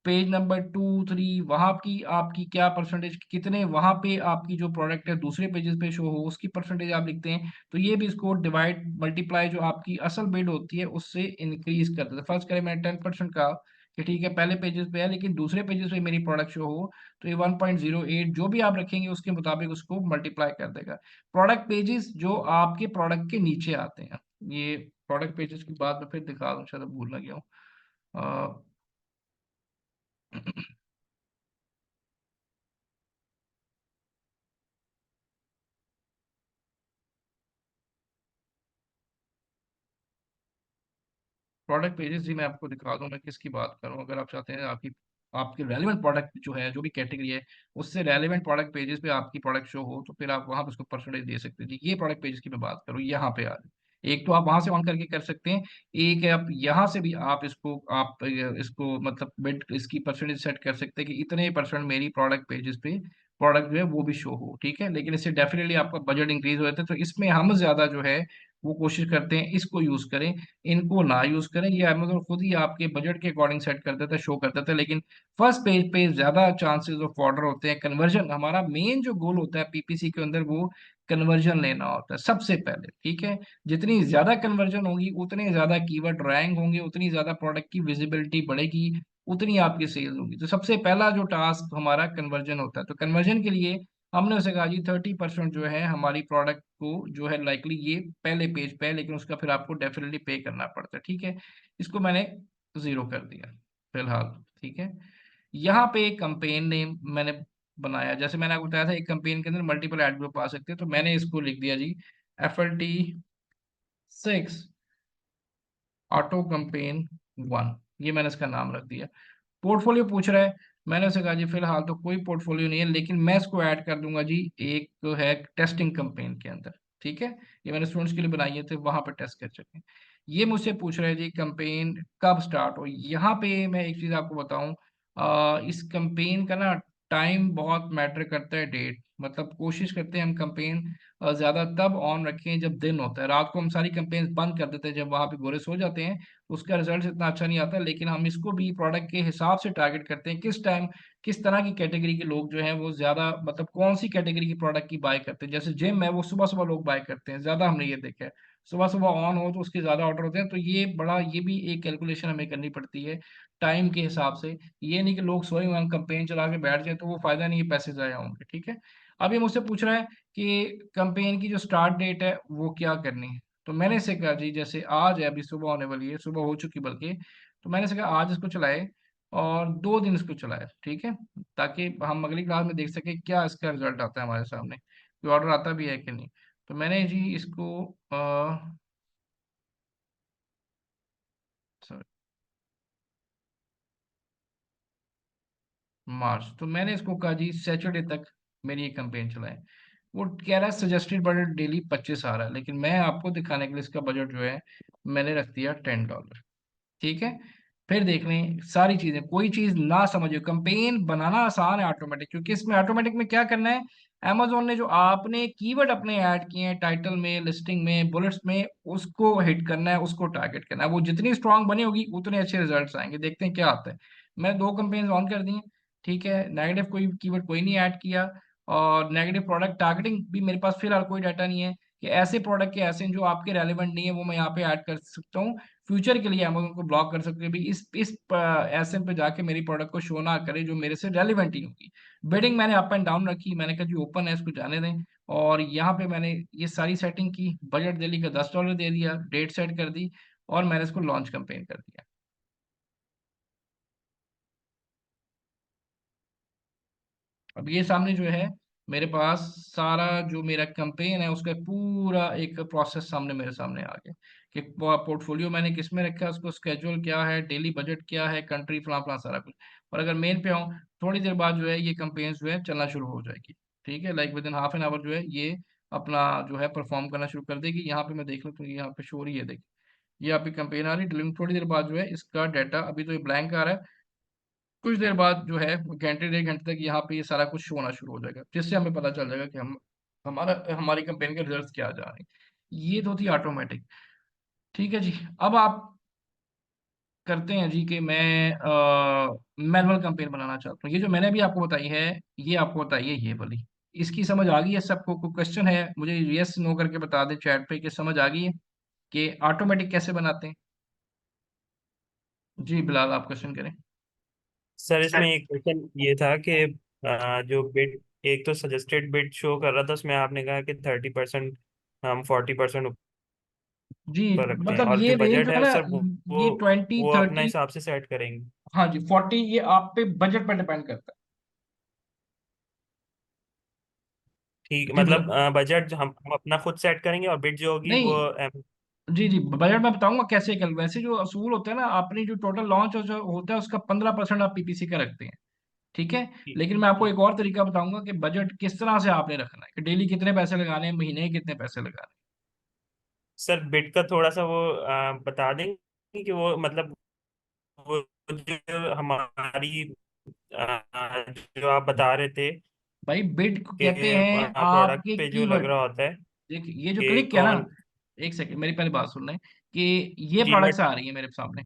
पेज नंबर 2 3, वहां की आपकी क्या परसेंटेज, कितने वहां पे आपकी जो प्रोडक्ट है दूसरे पेजेस पे शो हो उसकी परसेंटेज आप लिखते हैं, तो ये भी इसको डिवाइड मल्टीप्लाई जो आपकी असल बिड होती है उससे इंक्रीज कर देता है। फर्स्ट करें मैंने 10% कहा कि ठीक है पहले पेजेस पे है लेकिन दूसरे पेजेस पे मेरी प्रोडक्ट शो हो, तो ये 1.08 जो भी आप रखेंगे उसके मुताबिक उसको मल्टीप्लाई कर देगा। प्रोडक्ट पेजेस जो आपके प्रोडक्ट के नीचे आते हैं, ये प्रोडक्ट पेजेस की बात मैं फिर दिखा दूं, शायद भूल ना गया हूँ। प्रोडक्ट पेजेस ही मैं आपको दिखा दूं, मैं किसकी बात करूं। अगर आप चाहते हैं आपकी आपके रेलेवेंट प्रोडक्ट जो है जो भी कैटेगरी है उससे रेलेवेंट प्रोडक्ट पेजेस पे आपकी प्रोडक्ट शो हो तो फिर आप वहां पे उसको परसेंटेज दे सकते हैं जी। ये प्रोडक्ट पेजेस की मैं बात करूँ, यहाँ पे आ रही एक तो आप वहां से ऑन करके कर सकते हैं, एक है आप यहाँ से भी आप इसको इसको मतलब बिड इसकी परसेंटेज सेट कर सकते हैं कि इतने परसेंट मेरी प्रोडक्ट पेजेस पे प्रोडक्ट जो है वो भी शो हो। ठीक है, लेकिन इससे डेफिनेटली आपका बजट इंक्रीज हो जाता है, तो इसमें हम ज्यादा जो है वो कोशिश करते हैं इसको यूज करें, इनको ना यूज करें। ये अमेजोन खुद ही आपके बजट के अकॉर्डिंग सेट कर देता है, शो कर देता है, लेकिन फर्स्ट पेज पे ज्यादा चांसेस ऑफ ऑर्डर होते हैं। कन्वर्जन हमारा मेन जो गोल होता है पीपीसी के अंदर, वो कन्वर्जन लेना होता है सबसे पहले। ठीक है, जितनी ज्यादा कन्वर्जन होगी उतने ज्यादा कीवर्ड रैंक होंगे, उतनी ज्यादा प्रोडक्ट की विजिबिलिटी बढ़ेगी, उतनी आपकी सेल्स होगी। तो सबसे पहला जो टास्क हमारा कन्वर्जन होता है, तो कन्वर्जन के लिए हमने उसे कहा जी 30% जो है हमारी प्रोडक्ट को जो है लाइकली ये पहले पेज पे है, लेकिन उसका फिर आपको डेफिनेटली पे करना पड़ता है। ठीक है, इसको मैंने 0 कर दिया फिलहाल। ठीक है, यहाँ पे एक कंपेन नेम मैंने बनाया, जैसे मैंने आपको बताया था एक कंपेन के अंदर मल्टीपल एड ग्रुप आ सकते हैं, तो मैंने इसको लिख दिया जी FLT 6 ऑटो कंपेन 1, ये मैंने इसका नाम रख दिया। पोर्टफोलियो पूछ रहा है, मैंने उसे कहा जी फिलहाल तो कोई पोर्टफोलियो नहीं है, लेकिन मैं इसको ऐड कर दूंगा जी एक तो है टेस्टिंग कैंपेन के अंदर। ठीक है, ये मैंने स्टूडेंट्स के लिए बनाई है तो वहां पर टेस्ट कर सकें। ये मुझसे पूछ रहे हैं जी कैंपेन कब स्टार्ट हो। यहाँ पे मैं एक चीज आपको बताऊं, इस कैंपेन का ना टाइम बहुत मैटर करता है, डेट, मतलब कोशिश करते हैं हम कैंपेन ज्यादा तब ऑन रखें जब दिन होता है। रात को हम सारी कैंपेन बंद कर देते हैं जब वहां पे गोरे सो जाते हैं, उसका रिजल्ट इतना अच्छा नहीं आता। लेकिन हम इसको भी प्रोडक्ट के हिसाब से टारगेट करते हैं, किस टाइम किस तरह की कैटेगरी के लोग जो हैं वो ज्यादा, मतलब कौन सी कैटेगरी की प्रोडक्ट की बाय करते हैं। जैसे जिम है वो सुबह सुबह लोग बाय करते हैं ज्यादा, हमने ये देखा है सुबह सुबह ऑन हो तो उसके ज्यादा ऑर्डर होते हैं। तो ये बड़ा, ये भी एक कैलकुलेशन हमें करनी पड़ती है टाइम के हिसाब से। ये नहीं कि लोग सोए हुए हम कंपेन चला के बैठ जाए तो वो फायदा नहीं है, पैसे जाया होंगे। ठीक है, अब ये मुझसे पूछ रहा है कि कंपेन की जो स्टार्ट डेट है वो क्या करनी है। तो मैंने इसे कहा जी जैसे आज है, अभी सुबह होने वाली है, सुबह हो चुकी बल्कि, तो मैंने इसे कहा आज इसको चलाए और 2 दिन इसको चलाए। ठीक है, ताकि हम अगली क्लास में देख सके क्या इसका रिजल्ट आता है हमारे सामने, कोई ऑर्डर आता भी है कि नहीं। तो मैंने जी इसको मार्च। तो मैंने इसको कहा जी सैटरडे तक मेरी ये कैंपेन चलाएं। वो कह रहा है सजेस्टेड बजट डेली 25 आ रहा है, लेकिन मैं आपको दिखाने के लिए इसका बजट जो है मैंने रख दिया $10। ठीक है। फिर देख लें सारी चीजें, कोई चीज ना समझिए, कंपेन बनाना आसान है ऑटोमेटिक, क्योंकि इसमें ऑटोमेटिक में क्या करना है, amazon ने जो आपने कीवर्ड अपने ऐड किए हैं टाइटल में, लिस्टिंग में, बुलेट्स में, उसको हिट करना है, उसको टारगेट करना है। वो जितनी स्ट्रांग बनी होगी उतने अच्छे रिजल्ट्स आएंगे। देखते हैं क्या आता है। मैं 2 कैंपेन्स ऑन कर दी हैं। ठीक है, नेगेटिव कोई कीवर्ड कोई नहीं ऐड किया, और नेगेटिव प्रोडक्ट टारगेटिंग भी मेरे पास फिलहाल कोई डाटा नहीं है कि ऐसे प्रोडक्ट के ऐसे हैं जो आपके रेलिवेंट नहीं है, वो मैं यहाँ पे ऐड कर सकता हूँ। फ्यूचर के लिए अमेजोन को ब्लॉक कर सकते हैं भी, इस एसएम पे जाके मेरी प्रोडक्ट को शो ना करे जो मेरे से रेलिवेंट ही होगी। बिडिंग मैंने अप एंड डाउन रखी, मैंने कहा जी ओपन है इसको जाने दें। और यहाँ पे मैंने ये सारी सेटिंग की, बजट दिल्ली का $10 दे दिया, डेट सेट कर दी, और मैंने इसको लॉन्च कैंपेन कर दिया। अब ये सामने जो है मेरे पास सारा जो मेरा कैंपेन है उसका पूरा एक प्रोसेस सामने मेरे सामने आ गया कि पोर्टफोलियो मैंने किस में रखा है, उसको स्केड्यूल क्या है, डेली बजट क्या है, कंट्री फला फला सारा कुछ। और अगर मेन पे आऊँ, थोड़ी देर बाद जो है ये कैंपेन जो है चलना शुरू हो जाएगी। ठीक है, like with in half an hour जो है ये अपना जो है परफॉर्म करना शुरू कर देगी। यहाँ पे मैं देख लूँ तो यहाँ पे शो रही है, देखिए ये आपकी कैंपेन आ रही है। थोड़ी देर बाद जो है इसका डाटा, अभी तो ये ब्लैंक आ रहा है, कुछ देर बाद जो है घंटे 1.5 घंटे तक यहाँ पे ये सारा कुछ शो होना शुरू हो जाएगा, जिससे हमें पता चल जाएगा कि हमारी कंपेनी के रिजल्ट्स क्या आ जा रहे हैं। ये तो थी ऑटोमेटिक। ठीक है जी। अब आप करते हैं जी कि मैं मैनुअल कंपेन बनाना चाहता हूँ। ये जो मैंने अभी आपको बताई है, ये आपको बताइए ये वाली, इसकी समझ आ गई है सबको? कोई क्वेश्चन है मुझे यस नो करके बता दें चैट पे कि समझ आ गई है कि ऑटोमेटिक कैसे बनाते हैं। जी बिलाल आप क्वेश्चन करें। सर इसमें एक क्वेश्चन ये था कि जो बिड, एक तो सजेस्टेड बिड शो कर रहा था, उसमें आपने कहा कि 30% हम 40% जी ऊपर रखते हैं, मतलब और ये जो रेंज जो बजट है है ना, सर ये 20 वो अपना 30, हिसाब से सेट करेंगे। हाँ जी 40, ये आप पे बजट पर डिपेंड करता है। ठीक, जी मतलब बिल्कुल। बजट हम अपना खुद सेट करेंगे, और बिड जो होगी वो नहीं, जी जी बजट मैं बताऊंगा कैसे कर। वैसे जो असूल होते हैं ना, अपनी जो टोटल लॉन्च जो होता है उसका 15% आप पीपीसी का रखते हैं। ठीक है। ठीक लेकिन मैं आपको ठीक। एक और तरीका बताऊंगा कि बजट किस तरह से आपने रखना है, कि डेली कितने पैसे लगाने हैं, महीने के कितने पैसे लगाने सर बिड का थोड़ा सा वो बता देंगे कि वो मतलब वो जो हमारी जो आप हैं। बता रहे थे भाई बिड को कि कहते हैं प्रोडक्ट आपके पे जो लग कीवर्ड। रहा होता है देखिए ये जो कि क्लिक किया ना, कौन। एक सेकंड मेरी पहले बात सुन लें कि ये जी मैं। प्रोडक्ट्स आ रही है मेरे सामने।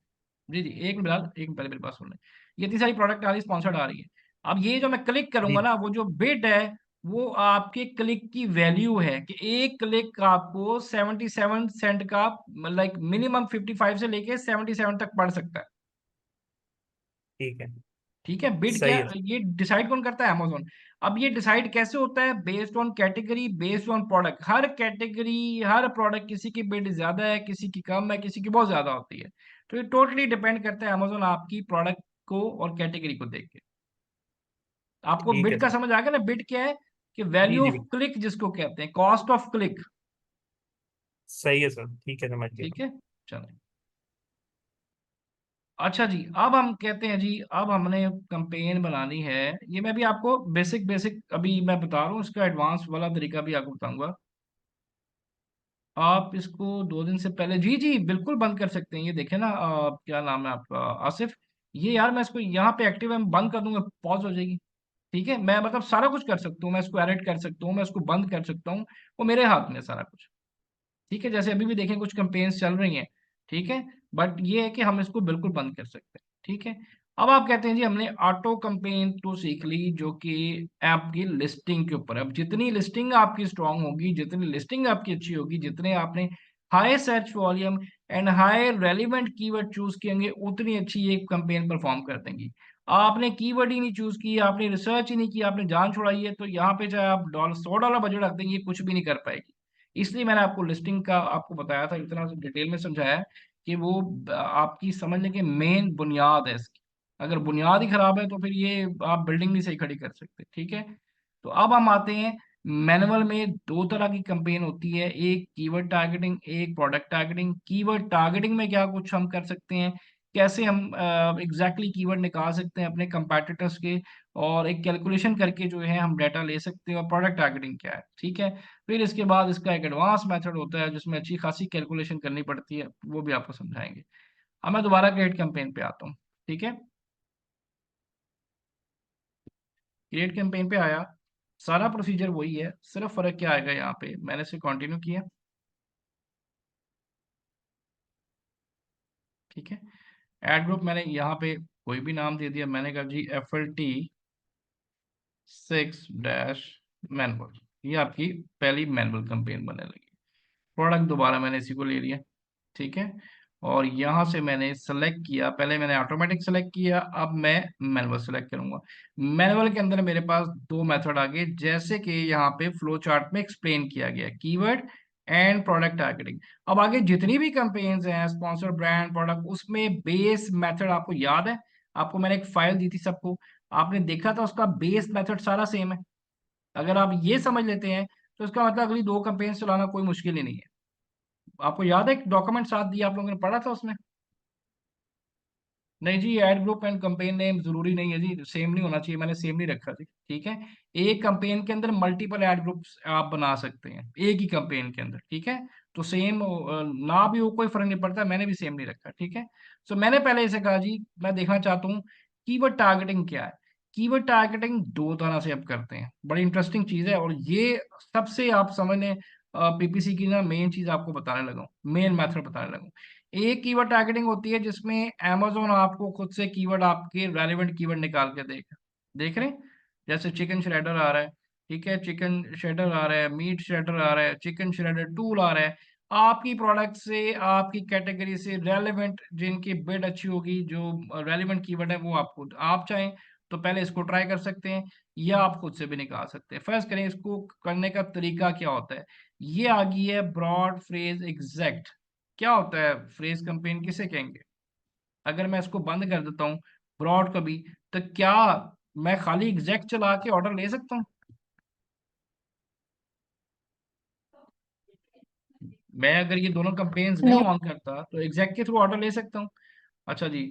जी जी एक मिनट बिलाल, एक मिनट पहले मेरी बात सुन लें। ये इतनी सारी प्रोडक्ट आ रही है, स्पॉन्सर्ड आ रही है। अब ये जो मैं क्लिक करूंगा जी ना, वो जो बिड है वो आपके क्लिक की वैल्यू है कि एक क्लिक आपको 77 सेंट का, लाइक मिनिमम 55 से लेके 77 तक पड़ सकता है। ठीक है। ठीक है। बिड क्या, सही है। ये डिसाइड कौन करता है, अमेजोन। अब ये डिसाइड कैसे होता है, based on category, based on product. Her category, her product, किसी की बिड ज्यादा है, किसी की कम है, किसी की बहुत ज्यादा होती है। तो ये टोटली डिपेंड करता है अमेजोन आपकी प्रोडक्ट को और कैटेगरी को देख के। आपको ठीक है बिड का सर। समझ आ गया ना, बिड क्या है कि जी वैल्यू जी ऑफ बिल्कुल। क्लिक जिसको कहते हैं, कॉस्ट ऑफ क्लिक। सही है सर, ठीक है, समझ गया। ठीक है। चलो अच्छा जी, अब हम कहते हैं जी, अब हमने कंपेन बनानी है। ये मैं भी आपको बेसिक बेसिक अभी मैं बता रहा हूँ, इसका एडवांस वाला तरीका भी आपको बताऊंगा। आप इसको 2 दिन से पहले जी जी बिल्कुल बंद कर सकते हैं। ये देखे ना, क्या नाम है आपका, आसिफ। ये यार मैं इसको यहाँ पे एक्टिव है, मैं बंद कर दूंगा पॉज हो जाएगी। ठीक है, मैं मतलब सारा कुछ कर सकता हूँ, मैं इसको एडिट कर सकता हूँ, मैं इसको बंद कर सकता हूँ। वो मेरे हाथ में है सारा कुछ। ठीक है, जैसे अभी भी देखें कुछ कंपेन्स चल रही हैं। ठीक है। बट ये है कि हम इसको बिल्कुल बंद कर सकते हैं। ठीक है। अब आप कहते हैं जी हमने ऑटो कंपेन तो सीख ली, जो कि आपकी लिस्टिंग के ऊपर है। अब जितनी लिस्टिंग आपकी स्ट्रांग होगी, जितनी लिस्टिंग आपकी अच्छी होगी, जितने आपने high search volume and high relevant keyword choose किएंगे, उतनी अच्छी ये कंपेन परफॉर्म कर देंगी। आपने कीवर्ड ही नहीं चूज किया, आपने रिसर्च ही नहीं किया, आपने जान छुड़ाई है, तो यहाँ पे चाहे आप $100 बजट रख देंगे, कुछ भी नहीं कर पाएगी। इसलिए मैंने आपको लिस्टिंग का आपको बताया था, इतना डिटेल में समझाया कि वो आपकी समझने की मेन बुनियाद है इसकी। अगर बुनियाद ही खराब है तो फिर ये आप बिल्डिंग नहीं सही खड़ी कर सकते। ठीक है। तो अब हम आते हैं, मैनुअल में 2 तरह की कंपेन होती है, एक कीवर्ड टारगेटिंग, एक प्रोडक्ट टारगेटिंग। कीवर्ड टारगेटिंग में क्या कुछ हम कर सकते हैं कैसे हम एग्जैक्टली कीवर्ड निकाल सकते हैं अपने कंपैटिटर्स के, और एक कैलकुलेशन करके जो है हम डाटा ले सकते हैं, और प्रोडक्ट टारगेटिंग क्या है, ठीक है। फिर इसके बाद इसका एक एडवांस मेथड होता है जिसमें अच्छी खासी कैलकुलेशन करनी पड़ती है, वो भी आपको समझाएंगे। अब मैं दोबारा क्रिएट कैंपेन पे आता हूँ, ठीक है। क्रिएट कैंपेन पे आया, सारा प्रोसीजर वही है, सिर्फ फर्क क्या आएगा, यहाँ पे मैंने इसे कंटिन्यू किया, ठीक है। एड ग्रुप मैंने यहाँ पे कोई भी नाम दे दिया, मैंने कहा जी FLT 6 मैनुअल, ये आपकी पहली मैनुअल कैंपेन बनने लगी। प्रोडक्ट दोबारा मैंने इसी को ले लिया, ठीक है। और यहाँ से मैंने सेलेक्ट किया, पहले मैंने ऑटोमेटिक सेलेक्ट किया, अब मैं मैनुअल सेलेक्ट करूंगा। मैनुअल के अंदर मेरे पास दो मेथड आ गए, जैसे कि यहाँ पे फ्लो चार्ट में एक्सप्लेन किया गया, कीवर्ड एंड प्रोडक्ट टारगेटिंग। अब आगे जितनी भी कैंपेन्स हैं, स्पॉन्सर, ब्रांड, प्रोडक्ट, उसमें बेस मेथड आपको याद है, आपको मैंने एक फाइल दी थी सबको, आपने देखा था उसका बेस मेथड सारा सेम है। अगर आप ये समझ लेते हैं तो इसका मतलब अगली दो कैंपेन चलाना कोई मुश्किल ही नहीं है। आपको याद है एक डॉक्यूमेंट साथ दिया, आप लोगों ने पढ़ा था उसमें? नहीं जी, ad group and campaign name जरूरी नहीं है जी, सेम नहीं होना चाहिए, मैंने सेम नहीं रखा जी, ठीक है। एक कंपेन के अंदर मल्टीपल एड ग्रुप्स आप बना सकते हैं एक ही कंपेन के अंदर, ठीक है। तो सेम ना भी हो कोई फर्क नहीं पड़ता, मैंने भी सेम नहीं रखा, ठीक है। सो मैंने पहले इसे कहा जी मैं देखना चाहता हूँ कीवर्ड टारगेटिंग क्या है। कीवर्ड टारगेटिंग दो तरह से आप करते हैं, बड़ी इंटरेस्टिंग चीज है, और ये सबसे आप समझने पीपीसी की ना मेन चीज आपको बताने लगा हूँ, मेन मेथड बताने लगा हूँ। एक कीवर्ड टारगेटिंग होती है जिसमें amazon आपको खुद से कीवर्ड, आपके रेलिवेंट कीवर्ड निकाल के देगा, देख रहे हैं? जैसे चिकन श्रेडर आ रहा है, ठीक है, चिकन श्रेडर आ रहा है, मीट श्रेडर आ रहा है, चिकन श्रेडर टूल आ रहा है। आपकी प्रोडक्ट से, आपकी कैटेगरी से रेलिवेंट जिनकी बिड अच्छी होगी, जो रेलिवेंट कीवर्ड है, वो आपको, आप चाहें तो पहले इसको ट्राई कर सकते हैं, या आप खुद से भी निकाल सकते हैं। फर्स्ट करें, इसको करने का तरीका क्या होता है। ये आ गई है ब्रॉड फ्रेज एग्जैक्ट। क्या होता है फ्रेज कैंपेन, किसे कहेंगे? अगर मैं इसको बंद कर देता हूँ ब्रॉड को भी, तो क्या मैं खाली एग्जैक्ट चला के ऑर्डर ले सकता हूँ? मैं अगर ये दोनों कैंपेन्स नहीं नो। ऑन करता तो एग्जैक्ट के थ्रू ऑर्डर ले सकता हूँ। अच्छा जी,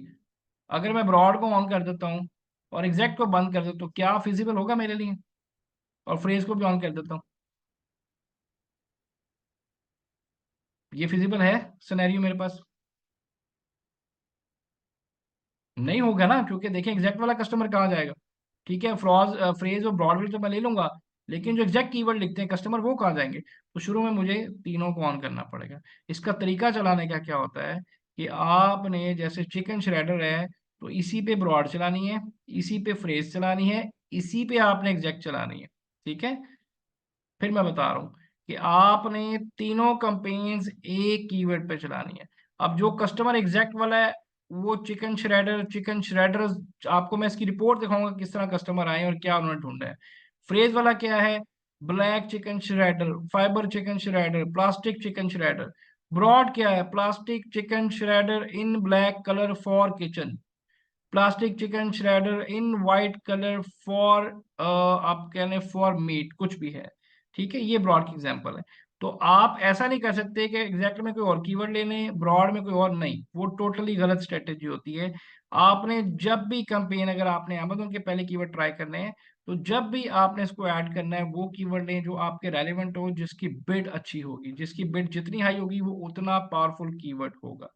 अगर मैं ब्रॉड को ऑन कर देता हूँ और एग्जैक्ट को बंद कर देता हूँ, तो क्या फिजिबल होगा मेरे लिए? और फ्रेज को भी ऑन कर देता हूँ, ये फिजिबल है सिनेरियो मेरे पास? नहीं होगा ना, क्योंकि देखिए एग्जैक्ट वाला कस्टमर कहाँ जाएगा, ठीक है। फ्रेज और ब्रॉडविल तो मैं ले लूंगा, लेकिन जो एग्जैक्ट कीवर्ड लिखते हैं कस्टमर, वो कहाँ जाएंगे? तो शुरू में मुझे तीनों को ऑन करना पड़ेगा। इसका तरीका चलाने का क्या होता है कि आपने जैसे चिकन श्रेडर है, तो इसी पे ब्रॉड चलानी है, इसी पे फ्रेज चलानी है, इसी पे आपने एग्जैक्ट चलानी है, ठीक है। फिर मैं बता रहा हूँ कि आपने तीनों कंपेन्स एक कीवर्ड पे चलानी है। अब जो कस्टमर एग्जैक्ट वाला है, वो चिकन श्रेडर आपको मैं इसकी रिपोर्ट दिखाऊंगा किस तरह कस्टमर आए और क्या उन्होंने ढूंढा है। फ्रेज वाला क्या है? Black chicken shredder, fibre chicken shredder, plastic chicken shredder. Broad क्या है? Plastic chicken shredder in black colour for kitchen, plastic chicken shredder in white colour for, आप कह लें फॉर मीट, कुछ भी है, ठीक है। ये ब्रॉड की एग्जांपल है। तो आप ऐसा नहीं कर सकते कि एग्जैक्ट में कोई और कीवर्ड ले लें, ब्रॉड में कोई और, नहीं, वो टोटली गलत स्ट्रेटेजी होती है। आपने जब भी कंपेन, अगर आपने अमेजोन के पहले कीवर्ड ट्राई करने हैं, तो जब भी आपने इसको ऐड करना है, वो कीवर्ड लें जो आपके रेलिवेंट हो, जिसकी बिड अच्छी होगी, जिसकी बिड जितनी हाई होगी वो उतना पावरफुल कीवर्ड होगा।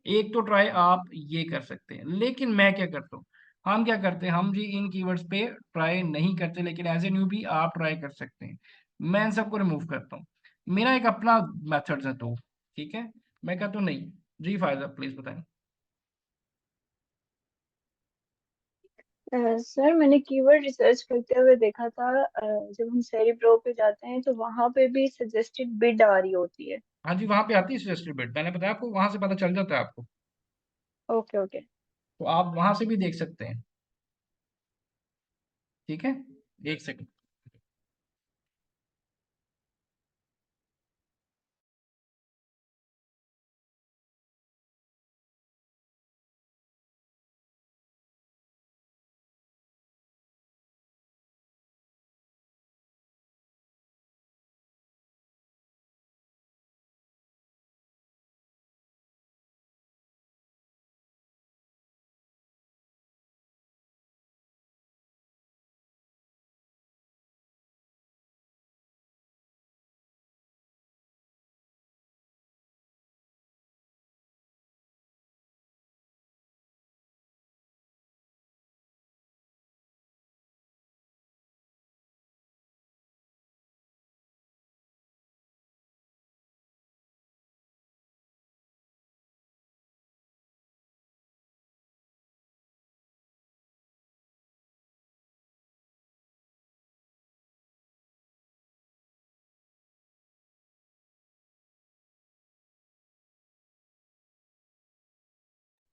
एक तो ट्राई आप ये कर सकते हैं, लेकिन मैं क्या करता हूँ, हम क्या करते हैं, हम जी इन कीवर्ड्स पे ट्राई नहीं करते, लेकिन एज ए न्यू भी आप ट्राई कर सकते हैं। मैं इन सबको रिमूव करता हूँ, मेरा एक अपना मेथड्स है, तो ठीक है। मैं कहता हूँ नहीं जी, फायदा प्लीज बताएं। सर मैंने कीवर्ड रिसर्च करते हुए देखा था, जब हम सेरी प्रो पे जाते हैं तो वहां पे भी सजेस्टेड बिड आ रही होती है। हाँ जी, वहां पे आती है सजेस्टेड बिट, मैंने बताया आपको, वहां से पता चल जाता है आपको, ओके ओके। तो आप वहां से भी देख सकते हैं, ठीक है। एक सेकंड।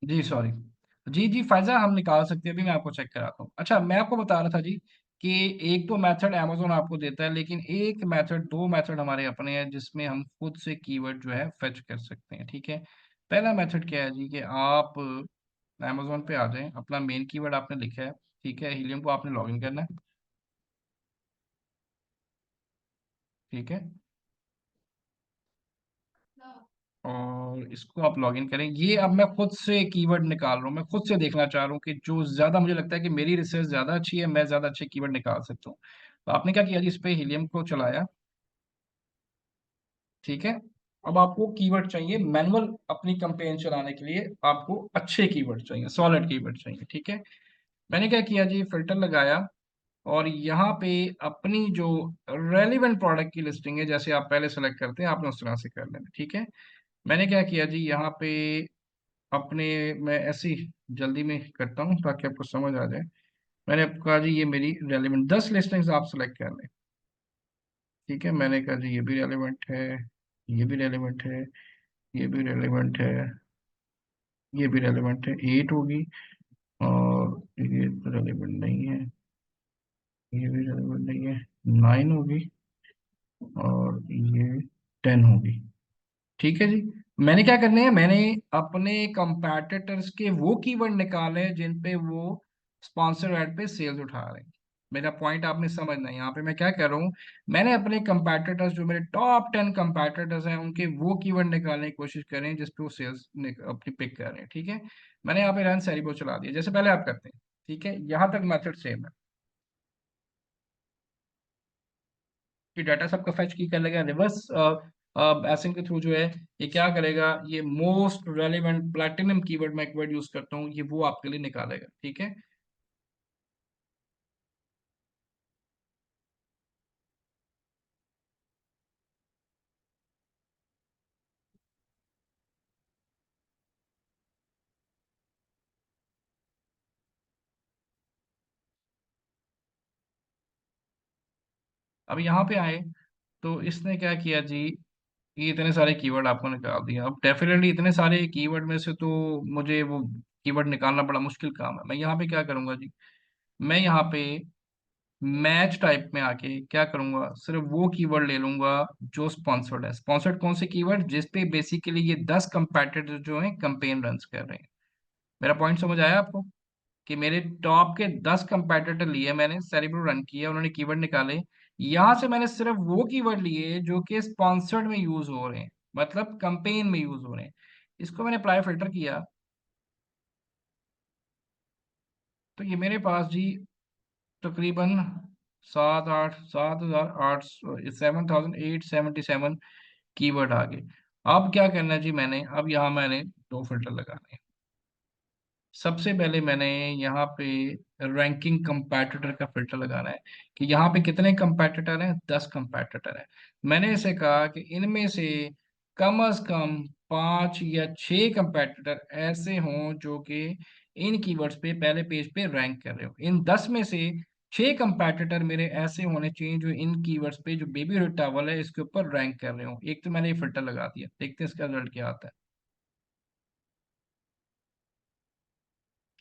जी सॉरी। जी जी फायजा, हम निकाल सकते हैं, अभी मैं आपको चेक कराता हूँ। अच्छा, मैं आपको बता रहा था जी कि एक तो मेथड अमेजोन आपको देता है, लेकिन एक मेथड, दो मेथड हमारे अपने हैं जिसमें हम खुद से कीवर्ड जो है फेच कर सकते हैं। ठीक है, पहला मेथड क्या है जी कि आप अमेजोन पे आ जाएं, अपना मेन कीवर्ड आपने लिखा है, ठीक है, हीलियम को आपने लॉगिन करना है। ठीक है, और इसको आप लॉगिन करें। ये अब मैं खुद से कीवर्ड निकाल रहा हूँ, मैं खुद से देखना चाह रहा हूँ कि जो ज्यादा मुझे लगता है कि मेरी रिसर्च ज्यादा अच्छी है, मैं ज्यादा अच्छे कीवर्ड निकाल सकता हूँ। तो आपने क्या किया जी, इस पे हीलियम को चलाया। ठीक है, अब आपको कीवर्ड चाहिए मैनुअल, अपनी कंपेन चलाने के लिए आपको अच्छे कीवर्ड चाहिए, सॉलिड कीवर्ड चाहिए। ठीक है, मैंने क्या किया जी, फिल्टर लगाया, और यहाँ पे अपनी जो रेलिवेंट प्रोडक्ट की लिस्टिंग है, जैसे आप पहले सेलेक्ट करते हैं, आपने उस तरह से कर लेना। ठीक है, मैंने क्या किया जी, यहाँ पे अपने, मैं ऐसे ही जल्दी में करता हूँ ताकि आपको समझ आ जाए। मैंने आपको कहा जी ये मेरी रेलिवेंट 10 लिस्टिंग्स आप सेलेक्ट कर लें। ठीक है, मैंने कहा जी ये भी रेलिवेंट है, ये भी रेलिवेंट है, ये भी रेलिवेंट है, ये भी रेलिवेंट है, 8 होगी, और ये रेलिवेंट नहीं है, ये भी रेलिवेंट नहीं है, 9 होगी, और ये 10 होगी। ठीक है जी, मैंने क्या करने हैं, मैंने अपने कंपैटिटर्स के वो कीवर्ड निकाले हैं जिन पे वो स्पॉन्सर ऐड पे सेल्स उठा रहे हैं। मेरा पॉइंट आपने समझना है, यहाँ पे मैं क्या कर रहा हूँ, मैंने अपने कंपैटिटर्स, जो मेरे टॉप 10 कंपैटिटर्स हैं, उनके वो कीवर्ड निकालने की कोशिश करें जिस पे वो सेल्स अपनी पिक कर रहे हैं। ठीक है, मैंने यहाँ पे रन सेरिबो चला दिया जैसे पहले आप करते हैं। ठीक है, यहाँ तक मेथड सेम है कि डाटा सबका फेच की कर लेगा, रिवर्स एसिंग के थ्रू जो है ये क्या करेगा, ये मोस्ट रेलिवेंट प्लैटिनम कीवर्ड मैं एक वर्ड यूज करता हूँ, ये वो आपके लिए निकालेगा। ठीक है, अब यहाँ पे आए तो इसने क्या किया जी, ये इतने सारे कीवर्ड आपको निकाल दिया। अब डेफिनेटली इतने सारे कीवर्ड में से तो मुझे वो कीवर्ड निकालना बड़ा मुश्किल काम है। मैं यहाँ पे क्या करूंगा जी, मैं यहाँ पे मैच टाइप में आके क्या करूंगा, सिर्फ वो कीवर्ड ले लूंगा जो स्पॉन्सर्ड है। स्पॉन्सर्ड कौन से कीवर्ड, जिस पे बेसिकली ये 10 कंपेटिटर जो हैं कंपेन रन कर रहे हैं। मेरा पॉइंट समझ आया आपको, कि मेरे टॉप के 10 कंपेटिटर लिए मैंने, सेरिब्रो रन किया, उन्होंने कीवर्ड निकाले, यहां से मैंने सिर्फ वो कीवर्ड लिए जो कि स्पॉन्सर्ड में यूज हो रहे हैं, मतलब कंपेन में यूज हो रहे हैं। इसको मैंने अप्लाई फिल्टर किया, तो ये मेरे पास जी तकरीबन 7,877 कीवर्ड आ गए। अब क्या करना है जी, मैंने अब यहाँ मैंने दो फिल्टर लगाने हैं। सबसे पहले मैंने यहाँ पे रैंकिंग कंपैटिटर का फिल्टर लगाना है, कि यहाँ पे कितने कंपैटिटर हैं, 10 कंपैटिटर हैं। मैंने इसे कहा कि इनमें से कम अज कम 5 या 6 कंपैटिटर ऐसे हों जो कि इन कीवर्ड्स पे पहले पेज पे रैंक कर रहे हो। इन 10 में से 6 कंपैटिटर मेरे ऐसे होने चाहिए जो इन कीवर्ड्स पे, जो बेबी टॉवल है इसके ऊपर रैंक कर रहे हो। एक तो मैंने ये फिल्टर लगा दिया, देखते हैं इसका रिजल्ट क्या आता है।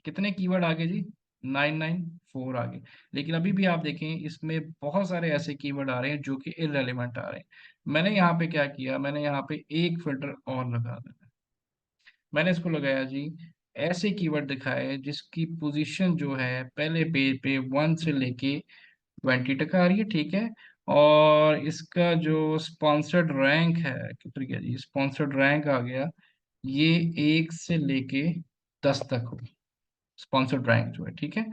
कितने कीवर्ड आगे जी, 994 आगे। लेकिन अभी भी आप देखें इसमें बहुत सारे ऐसे कीवर्ड आ रहे हैं जो कि इररेलेवेंट आ रहे हैं। मैंने यहाँ पे क्या किया, मैंने यहाँ पे एक फिल्टर और लगा दिया। मैंने इसको लगाया जी, ऐसे कीवर्ड दिखाए जिसकी पोजीशन जो है पहले पेज पे 1 से लेके 20 तक आ रही है। ठीक है, और इसका जो स्पॉन्सर्ड रैंक है, कितना गया जी, स्पॉन्सर्ड रैंक आ गया ये 1 से लेके 10 तक हो, स्पॉन्सर्ड रैंक जो है। ठीक है,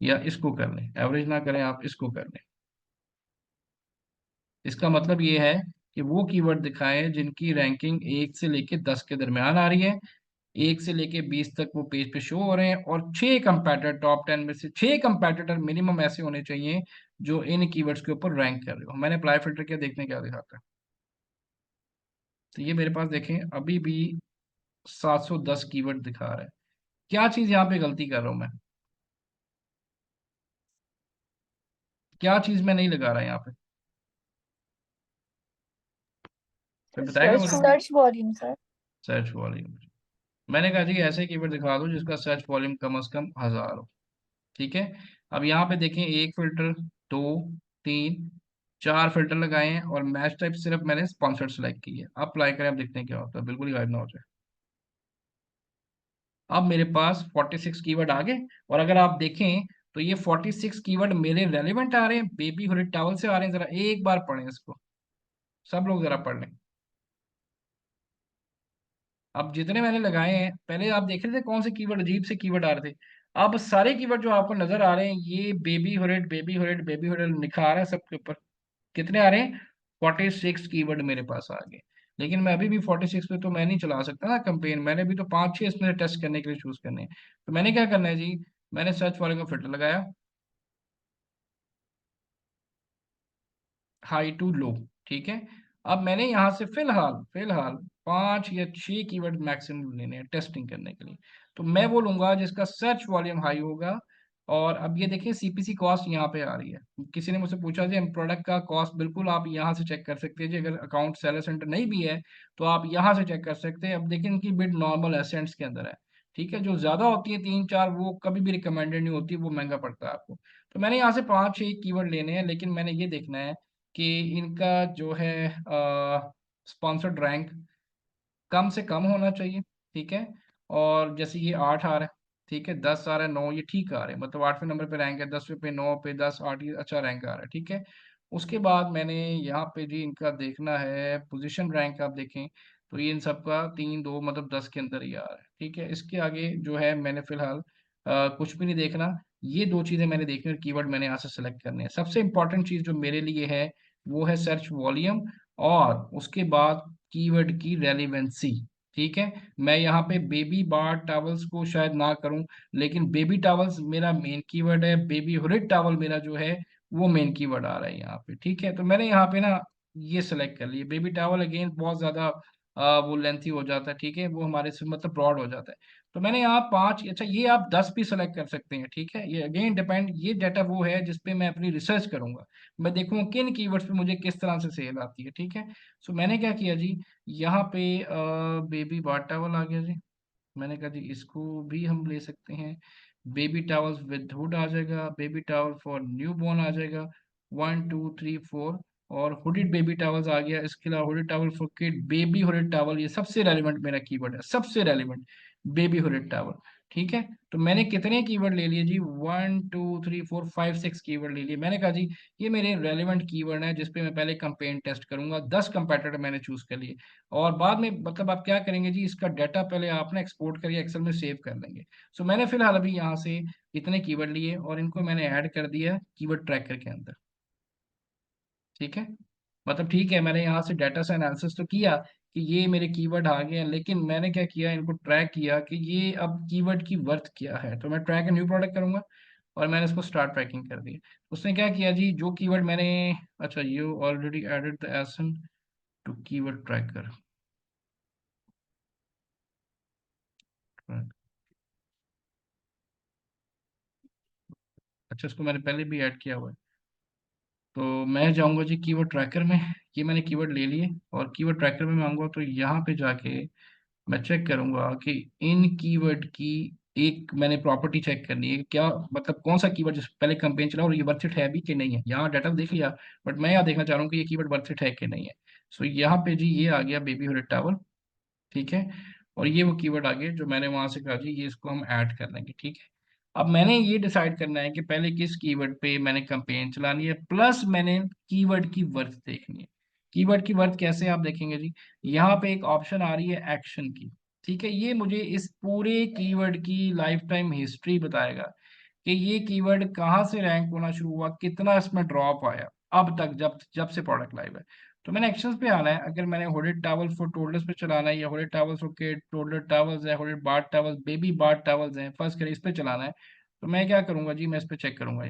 या इसको कर लें, एवरेज ना करें आप, इसको कर लें। इसका मतलब ये है कि वो कीवर्ड दिखाएं जिनकी रैंकिंग 1 से लेके 10 के दरमियान आ रही है, 1 से लेके 20 तक वो पेज पे शो हो रहे हैं, और 6 कंपैटिटर, टॉप 10 में से 6 कंपैटिटर मिनिमम ऐसे होने चाहिए जो इन कीवर्ड्स के ऊपर रैंक कर रहे हो। मैंने अप्लाई फिल्टर किया, देखने क्या दिखाता है। तो ये मेरे पास देखें अभी भी 710 कीवर्ड दिखा रहा है। क्या चीज यहाँ पे गलती कर रहा हूँ मैं, क्या चीज मैं नहीं लगा रहा यहाँ पे, तो बताएगा सर्च मुझे। Search volume sir. Search volume, मैंने कहा जी ऐसे कीवर्ड दिखा दो जिसका सर्च वॉल्यूम कम से कम 1000 हो। ठीक है, अब यहाँ पे देखें, एक फिल्टर, दो, तीन, चार फिल्टर लगाए हैं और मैच टाइप सिर्फ मैंने स्पॉन्सर्ड सेलेक्ट की है। अब अप्लाई करें, अब देखते हैं क्या होता है, बिल्कुल ही गायब ना हो जाए। अब मेरे पास 46 कीवर्ड आ गए, और अगर आप देखें तो ये 46 कीवर्ड मेरे रेलिवेंट आ रहे हैं, बेबी हुड टॉवल से आ रहे हैं। जरा एक बार पढ़ें इसको, सब लोग जरा पढ़ लें। अब जितने मैंने लगाए हैं, पहले आप देख रहे थे कौन से कीवर्ड, अजीब से कीवर्ड आ रहे थे। अब सारे कीवर्ड जो आपको नजर आ रहे हैं, ये baby hood, baby hood, baby hood लिखा आ रहा है सबके ऊपर। कितने आ रहे हैं? 46 कीवर्ड मेरे पास आ गए। लेकिन मैं अभी भी 46 पे तो मैं नहीं चला सकता ना कंपेन, मैंने भी तो पांच छह इसमें टेस्ट करने के लिए चूज करने हैं। तो मैंने क्या करना है जी, मैंने सर्च वाले का फिल्टर लगाया, हाई टू लो। ठीक है, अब मैंने यहाँ से फिलहाल फिलहाल पांच या छह कीवर्ड मैक्सिमम लेने हैं टेस्टिंग करने के लिए। तो मैं वो लूंगा जिसका सर्च वॉल्यूम हाई होगा। और अब ये देखिए सीपीसी कॉस्ट यहाँ पे आ रही है। किसी ने मुझसे पूछा जी प्रोडक्ट का कॉस्ट, बिल्कुल आप यहाँ से चेक कर सकते हैं जी। अगर अकाउंट सेलर सेंटर नहीं भी है तो आप यहाँ से चेक कर सकते हैं। अब देखिए इनकी बिड नॉर्मल एसेंट्स के अंदर है। ठीक है, जो ज्यादा होती है तीन चार, वो कभी भी रिकमेंडेड नहीं होती, वो महंगा पड़ता है आपको। तो मैंने यहाँ से पांच छह कीवर्ड लेने हैं, लेकिन मैंने ये देखना है कि इनका जो है स्पॉन्सर्ड रैंक कम से कम होना चाहिए। ठीक है, और जैसे ये 8 आ रहा है, ठीक है, 10 आ रहा है, 9, ये ठीक आ रहे हैं, मतलब 8वें नंबर पे रैंक है, 10वें पे, 9 पे, 10, 8, ये अच्छा रैंक आ रहा है। ठीक है, उसके बाद मैंने यहाँ पे जी इनका देखना है पोजीशन रैंक। आप देखें तो ये इन सबका 3, 2, मतलब 10 के अंदर ही आ रहा है। ठीक है, इसके आगे जो है मैंने फिलहाल कुछ भी नहीं देखना। ये दो चीजें मैंने देखनी और कीवर्ड मैंने यहाँ से सेलेक्ट करने हैं। सबसे इंपॉर्टेंट चीज जो मेरे लिए है वो है सर्च वॉल्यूम, और उसके बाद कीवर्ड की रेलिवेंसी। ठीक है, मैं यहाँ पे बेबी बार टावल्स को शायद ना करूं, लेकिन बेबी टावल्स मेरा मेन कीवर्ड है, बेबी हुरिड टावल मेरा जो है वो मेन कीवर्ड आ रहा है यहाँ पे। ठीक है, तो मैंने यहाँ पे ना ये सेलेक्ट कर लिया। बेबी टावल अगेन बहुत ज्यादा वो लेंथी हो जाता है। ठीक है, वो हमारे से मतलब ब्रॉड हो जाता है। तो मैंने यहाँ पांच, अच्छा ये आप 10 भी सेलेक्ट कर सकते हैं। ठीक है, ये अगेन डिपेंड, ये डाटा वो है जिसपे मैं अपनी रिसर्च करूंगा। मैं देखूंगा किन कीवर्ड्स पे मुझे किस तरह से सेल आती है। ठीक है, सो मैंने क्या किया जी, यहाँ पे बेबी बाथ टॉवल आ गया जी। मैंने कहा जी इसको भी हम ले सकते हैं। बेबी टॉवल्स विद हुड आ जाएगा, baby towel for new born आ जाएगा, 1 2 3 4। और हुडेड बेबी टॉवल्स आ गया। इसके अलावा hooded towel for kid, baby hooded towel, ये सबसे रेलिवेंट मेरा कीवर्ड है, सबसे रेलिवेंट बेबी हुडेड टॉवल। ठीक है, तो मैंने कितने कीवर्ड ले लिए जी, 1 2 3 4 5 6 कीवर्ड ले लिए। मैंने कहा जी ये मेरे रेलिवेंट कीवर्ड है जिसपे मैं पहले कंपेन टेस्ट करूंगा। 10 कंपेटिटर मैंने चूज कर लिए, और बाद में मतलब आप क्या करेंगे जी, इसका डाटा पहले आप ना एक्सपोर्ट करिए, एक्सेल में सेव कर लेंगे। सो मैंने फिलहाल अभी यहाँ से इतने कीवर्ड लिए और इनको मैंने ऐड कर दिया कीवर्ड ट्रैकर के अंदर। ठीक है, मतलब ठीक है, मैंने यहाँ से डाटा से एनालिसिस तो किया कि ये मेरे कीवर्ड आ गए हैं, लेकिन मैंने क्या किया, इनको ट्रैक किया कि ये अब कीवर्ड की वर्थ क्या है। तो मैं ट्रैक न्यू प्रोडक्ट करूंगा, और मैंने इसको स्टार्ट ट्रैकिंग कर दिया। उसने क्या किया जी, जो कीवर्ड मैंने, अच्छा you already added the ASIN to keyword tracker. अच्छा, इसको मैंने पहले भी ऐड किया हुआ है। तो मैं जाऊंगा जी कीवर्ड ट्रैकर में, ये मैंने कीवर्ड ले लिए, और कीवर्ड ट्रैकर में मैं आऊंगा तो यहाँ पे जाके मैं चेक करूंगा कि इन कीवर्ड की एक मैंने प्रॉपर्टी चेक करनी है, क्या मतलब कौन सा कीवर्ड जिस पहले कंपेन चला और ये वर्थ इट है भी कि नहीं है। यहाँ डाटा देख लिया, बट मैं यहाँ देखना चाह रहा हूँ कि ये कीवर्ड वर्थ इट है कि नहीं है। सो यहाँ पे जी ये आ गया बेबी हुड टावल। ठीक है, और ये वो कीवर्ड आ गए जो मैंने वहां से कहा जी ये इसको हम ऐड कर लेंगे। ठीक है, अब मैंने ये डिसाइड करना है कि पहले किस कीवर्ड पे मैंने कंपेन चलानी है, प्लस मैंने कीवर्ड की वर्थ देखनी है। कीवर्ड की वर्थ कैसे आप देखेंगे जी, यहाँ पे एक ऑप्शन आ रही है एक्शन की। ठीक है, ये मुझे इस पूरे कीवर्ड की लाइफ टाइम हिस्ट्री बताएगा कि ये कीवर्ड कहाँ से रैंक होना शुरू हुआ, कितना इसमें ड्रॉप आया अब तक, जब जब से प्रोडक्ट लाइव है। तो मैंने एक्शंस पे आना है। अगर मैंने हुडेड टॉवल फॉर टोडलर्स पे चलाना है, या hooded towels for kid, toddler towels है, hooded bath towels, baby bath towels हैं, फर्स्ट करें इस पे चलाना है, तो मैं क्या करूंगा जी, मैं इस पे चेक करूंगा।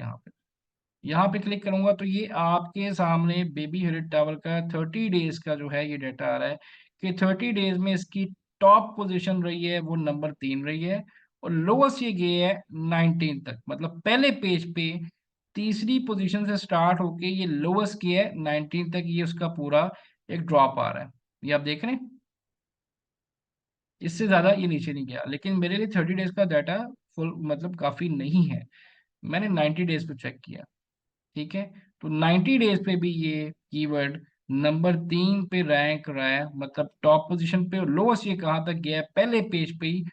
यहाँ पे क्लिक करूंगा तो ये आपके सामने बेबी हुडेड टॉवल का 30 डेज का जो है ये डाटा आ रहा है कि 30 डेज में इसकी टॉप पोजीशन रही है वो नंबर 3 रही है, और लोवेस्ट ये गई है 19 तक, मतलब पहले पेज पे तीसरी पोजीशन से स्टार्ट होके ये लोवेस्ट की है 19 तक, ये उसका पूरा एक ड्रॉप आ रहा है। ये आप देख रहे हैं। इससे ज्यादा ये नीचे नहीं गया, लेकिन मेरे लिए 30 डेज का डाटा फुल मतलब काफी नहीं है। मैंने 90 डेज पे चेक किया, ठीक है। तो 90 डेज पे भी ये कीवर्ड नंबर 3 पे रैंक रहा है, मतलब टॉप पोजीशन पे। लोएस्ट ये कहाँ तक गया है, पहले पेज पे ही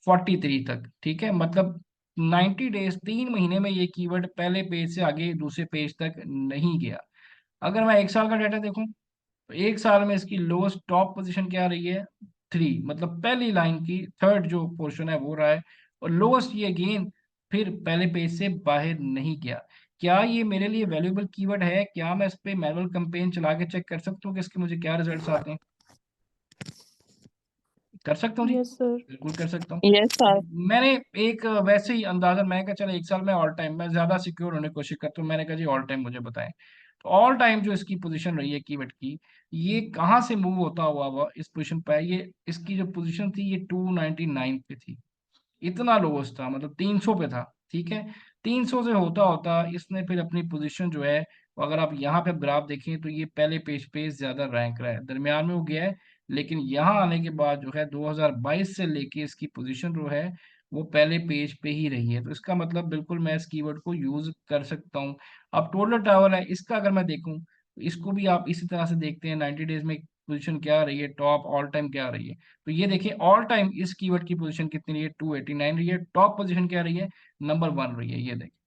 43 तक, ठीक है। मतलब 90 डेज, 3 महीने में ये कीवर्ड पहले पेज से आगे दूसरे पेज तक नहीं गया। अगर मैं 1 साल का डाटा देखूं, तो 1 साल में इसकी लोएस्ट टॉप पोजीशन क्या रही है, 3, मतलब पहली लाइन की थर्ड जो पोर्शन है वो रहा है। और लोएस्ट ये अगेन फिर पहले पेज से बाहर नहीं गया। क्या ये मेरे लिए वैल्यूएबल कीवर्ड है? क्या मैं इस पे मैनुअल कैंपेन चला के चेक कर सकता हूँ कि इसके मुझे क्या रिजल्ट्स आते हैं? कर सकता हूँ जी, यस सर। बिल्कुल कर सकता हूँ। Yes sir. मैंने एक वैसे ही अंदाजा, मैं कहा चलो 1 साल में ऑल टाइम, मैं ज्यादा सिक्योर होने की कोशिश करता हूँ, मैंने कहा जी ऑल टाइम मुझे बताएं। तो ऑल टाइम जो इसकी पोजीशन रही है कीवर्ड की, ये कहाँ से मूव होता हुआ हुआ इस पोजीशन पे है? ये इसकी जो पोजीशन थी ये 299 पे थी, इतना लोएस्ट था, मतलब 300 पे था, ठीक है। 300 से होता होता इसने फिर अपनी पोजीशन जो है, अगर आप यहाँ पे ग्राफ देखें तो ये पहले पेज पे ज्यादा रैंक रहा है, दरमियान में वो गया है। लेकिन यहाँ आने के बाद जो है 2022 से लेके इसकी पोजीशन जो है वो पहले पेज पे ही रही है। तो इसका मतलब बिल्कुल मैं इस कीवर्ड को यूज कर सकता हूँ। अब टोटल ट्रैवल है इसका, अगर मैं देखूँ तो इसको भी आप इसी तरह से देखते हैं, 90 डेज में पोजीशन क्या रही है, टॉप ऑल टाइम क्या रही है। तो ये देखिए ऑल टाइम इस कीवर्ड की पोजीशन कितनी रही है, 289 रही है। टॉप पोजीशन क्या रही है, नंबर 1 रही है, ये देखिए,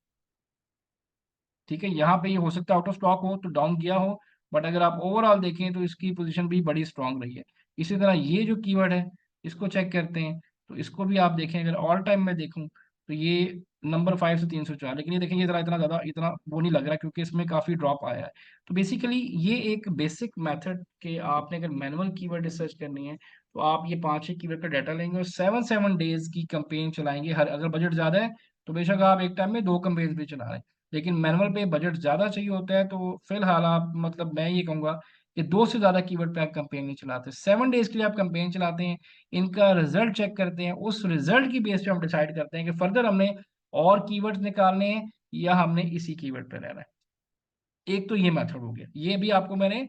ठीक है। यहाँ पे ये हो सकता है आउट ऑफ स्टॉक हो तो डाउन गया हो, बट अगर आप ओवरऑल देखें तो इसकी पोजीशन भी बड़ी स्ट्रांग रही है। इसी तरह ये जो कीवर्ड है इसको चेक करते हैं, तो इसको भी आप देखें, अगर ऑल टाइम में देखूं तो ये नंबर 5 से 304, लेकिन ये देखें ये जरा इतना ज़्यादा इतना वो नहीं लग रहा क्योंकि इसमें काफ़ी ड्रॉप आया है। तो बेसिकली ये एक बेसिक मेथड के आपने अगर मैनुअल कीवर्ड रिसर्च करनी है तो आप ये 5-6 कीवर्ड का डाटा लेंगे और 7-7 डेज की कंपेन चलाएंगे। हर अगर बजट ज़्यादा है तो बेशक आप एक टाइम में 2 कंपेन भी चला रहे हैं, लेकिन मैनुअल पे बजट ज्यादा चाहिए होता है तो फिलहाल आप, मतलब मैं ये कहूंगा कि 2 से ज्यादा कीवर्ड पे आप कंपेन नहीं चलाते, 7 डेज के लिए आप कंपेन चलाते हैं। इनका रिजल्ट चेक करते हैं, उस रिजल्ट की बेस पे हम डिसाइड करते हैं कि फर्दर हमने और कीवर्ड्स निकालने हैं या हमने इसी कीवर्ड पे रहना है। एक तो ये मेथड हो गया, ये भी आपको मैंने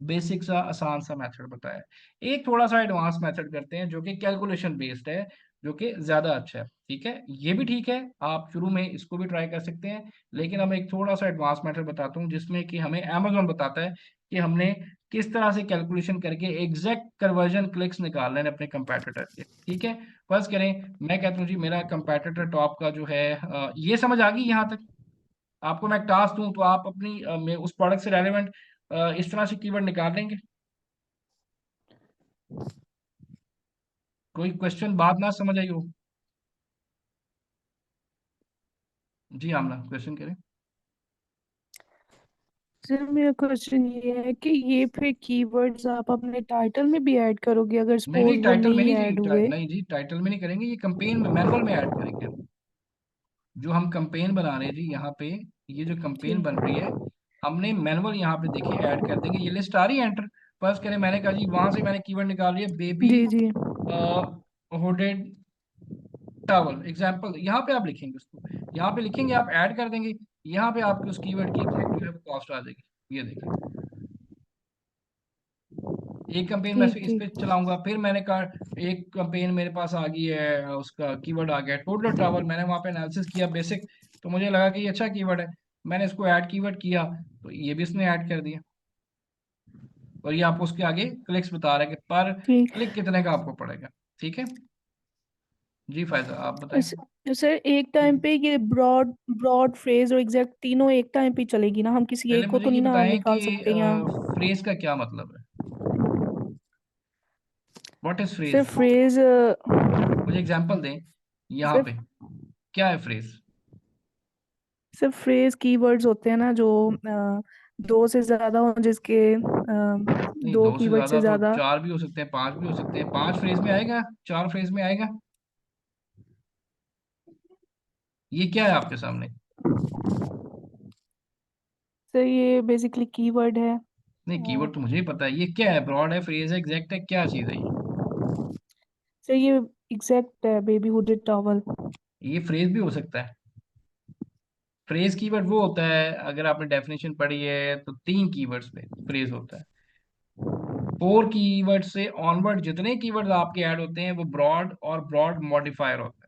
बेसिक सा आसान सा मेथड बताया। एक थोड़ा सा एडवांस मेथड करते हैं जो कि कैलकुलेशन बेस्ड है, जो कि ज्यादा अच्छा है, ठीक है। ये भी ठीक है, आप शुरू में इसको भी ट्राई कर सकते हैं, लेकिन हम एक थोड़ा सा एडवांस मेथड बताता हूँ जिसमें कि हमें अमेजोन बताता है कि हमने किस तरह से कैलकुलेशन करके एग्जैक्ट कन्वर्जन क्लिक्स निकालने हैं अपने कंपेटिटर के, ठीक है। फर्ज करें मैं कहता हूँ जी मेरा कंपेटिटर टॉप का जो है ये समझ आ गई यहाँ तक? आपको मैं टास्क दूं तो आप अपनी में उस प्रोडक्ट से रेलेवेंट इस तरह से कीवर्ड निकाल लेंगे? कोई क्वेश्चन, बात ना समझ आई हो? जी आमना क्वेश्चन करें। सर मेरा क्वेश्चन ये है कि ये फिर कीवर्ड्स आप अपने टाइटल में भी ऐड करोगे अगर नहीं नहीं, सपोज वो टाइटल में नहीं नहीं जी, ऐड हुए? नहीं जी, टाइटल में नहीं करेंगे, ये कंपेन में मैनुअल में ऐड करेंगे हम। जो हम कंपेन बना रहे हैं जी यहाँ पे, ये जो कंपेन जी बन रही है हमने मैनुअल यहाँ पे देखिए ऐड कर देंगे। ये लिस्ट आ रही है एंटर, फर्स्ट करें मैंने कहा जी वहां से मैंने कीवर्ड निकाल लिया बेबी जी जी। हुडेड टावल एग्जाम्पल, यहाँ पे आप लिखेंगे उसको, यहाँ पे लिखेंगे आप ऐड कर देंगे, यहाँ पे आपकी उस कीवर्ड की एग्जैक्ट जो है वो कॉस्ट आ जाएगी। ये देखिए एक कंपेन मैं ठीक इस पे ठीक। चलाऊंगा, फिर मैंने कहा एक कंपेन मेरे पास आ गई है, उसका कीवर्ड आ गया टोटल ट्रैवल, मैंने वहां पे एनालिसिस किया बेसिक, तो मुझे लगा कि ये अच्छा कीवर्ड है, मैंने इसको ऐड कीवर्ड किया तो ये भी इसने ऐड कर दिया। और ये आपको उसके आगे क्लिक्स बता रहा है कि पर ठीक। क्लिक कितने का आपको पड़ेगा, ठीक है। जी फायदा आप बताएं। सर एक टाइम पे ये ब्रॉड ब्रॉड फ्रेज और एग्जैक्ट तीनों एक टाइम पे चलेगी ना, हम किसी पहले एक को मुझे तो ये नहीं ना बताएं कि निकाल सकते यहाँ? फ्रेज का क्या मतलब है, what is sir phrase? Phrase मुझे एग्जांपल दें यहाँ सर पे, क्या है फ्रेज? सर फ्रेज कीवर्ड्स होते हैं ना जो दो से ज्यादा हो जिसके नहीं, दो 2 से कीवर्ड से ज्यादा तो ज्यादा। 4 भी हो सकते हैं, 5 भी हो सकते हैं, 5 फ्रेज में आएगा, 4 फ्रेज में आएगा। ये क्या है आपके सामने? सर ये बेसिकली कीवर्ड है। नहीं, कीवर्ड तो मुझे ही पता है, ये क्या है, ब्रॉड है, फ्रेज है, एग्जैक्ट है, क्या चीज है ये? सर ये एग्जैक्ट है बेबी हुडेड टॉवल। ये फ्रेज भी हो सकता है। फ्रेज कीवर्ड वो होता है, अगर आपने डेफिनेशन पढ़ी है तो 3 कीवर्ड्स पे फ्रेज होता है। 4 कीवर्ड से ऑनवर्ड जितने कीवर्ड आपके ऐड होते हैं वो ब्रॉड और ब्रॉड मॉडिफायर होते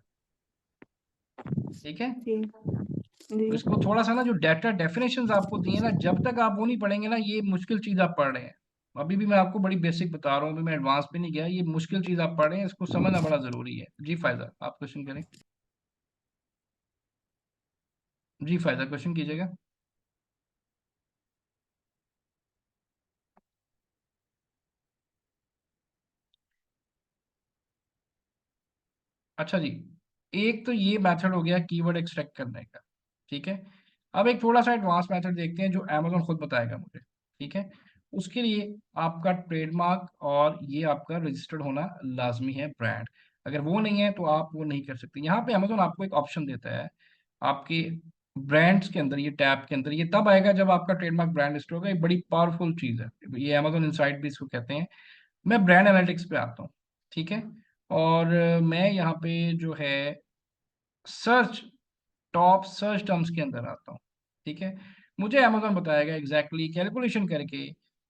हैं, ठीक है। जी तो जी। इसको थोड़ा सा ना, जो डाटा डेफिनेशंस आपको दिए ना, जब तक आप वो नहीं पढ़ेंगे ना, ये मुश्किल चीज आप पढ़ रहे हैं। अभी भी मैं आपको बड़ी बेसिक बता रहा हूँ, अभी मैं एडवांस पे नहीं गया, ये मुश्किल चीज आप पढ़ रहे हैं, इसको समझना बड़ा जरूरी है। जी फायदा, आप क्वेश्चन करें। जी फायदा, क्वेश्चन कीजिएगा। अच्छा जी, एक तो ये मेथड हो गया कीवर्ड एक्सट्रैक्ट करने का, ठीक है। अब एक थोड़ा सा एडवांस मेथड देखते हैं जो अमेजोन खुद बताएगा मुझे, ठीक है। उसके लिए आपका ट्रेडमार्क और ये आपका रजिस्टर्ड होना लाजमी है, ब्रांड। अगर वो नहीं है तो आप वो नहीं कर सकते। यहाँ पे अमेजोन आपको एक ऑप्शन देता है आपके ब्रांड्स के अंदर, ये टैब के अंदर, ये तब आएगा जब आपका ट्रेडमार्क ब्रांड लिस्ट होगा। ये बड़ी पावरफुल चीज है, ये अमेजोन इनसाइट भी इसको कहते हैं। मैं ब्रांड एनालिटिक्स पे आता हूँ, ठीक है। और मैं यहाँ पे जो है सर्च, टॉप सर्च टर्म्स के अंदर आता हूँ, ठीक है। मुझे अमेजोन बताएगा एग्जैक्टली कैलकुलेशन करके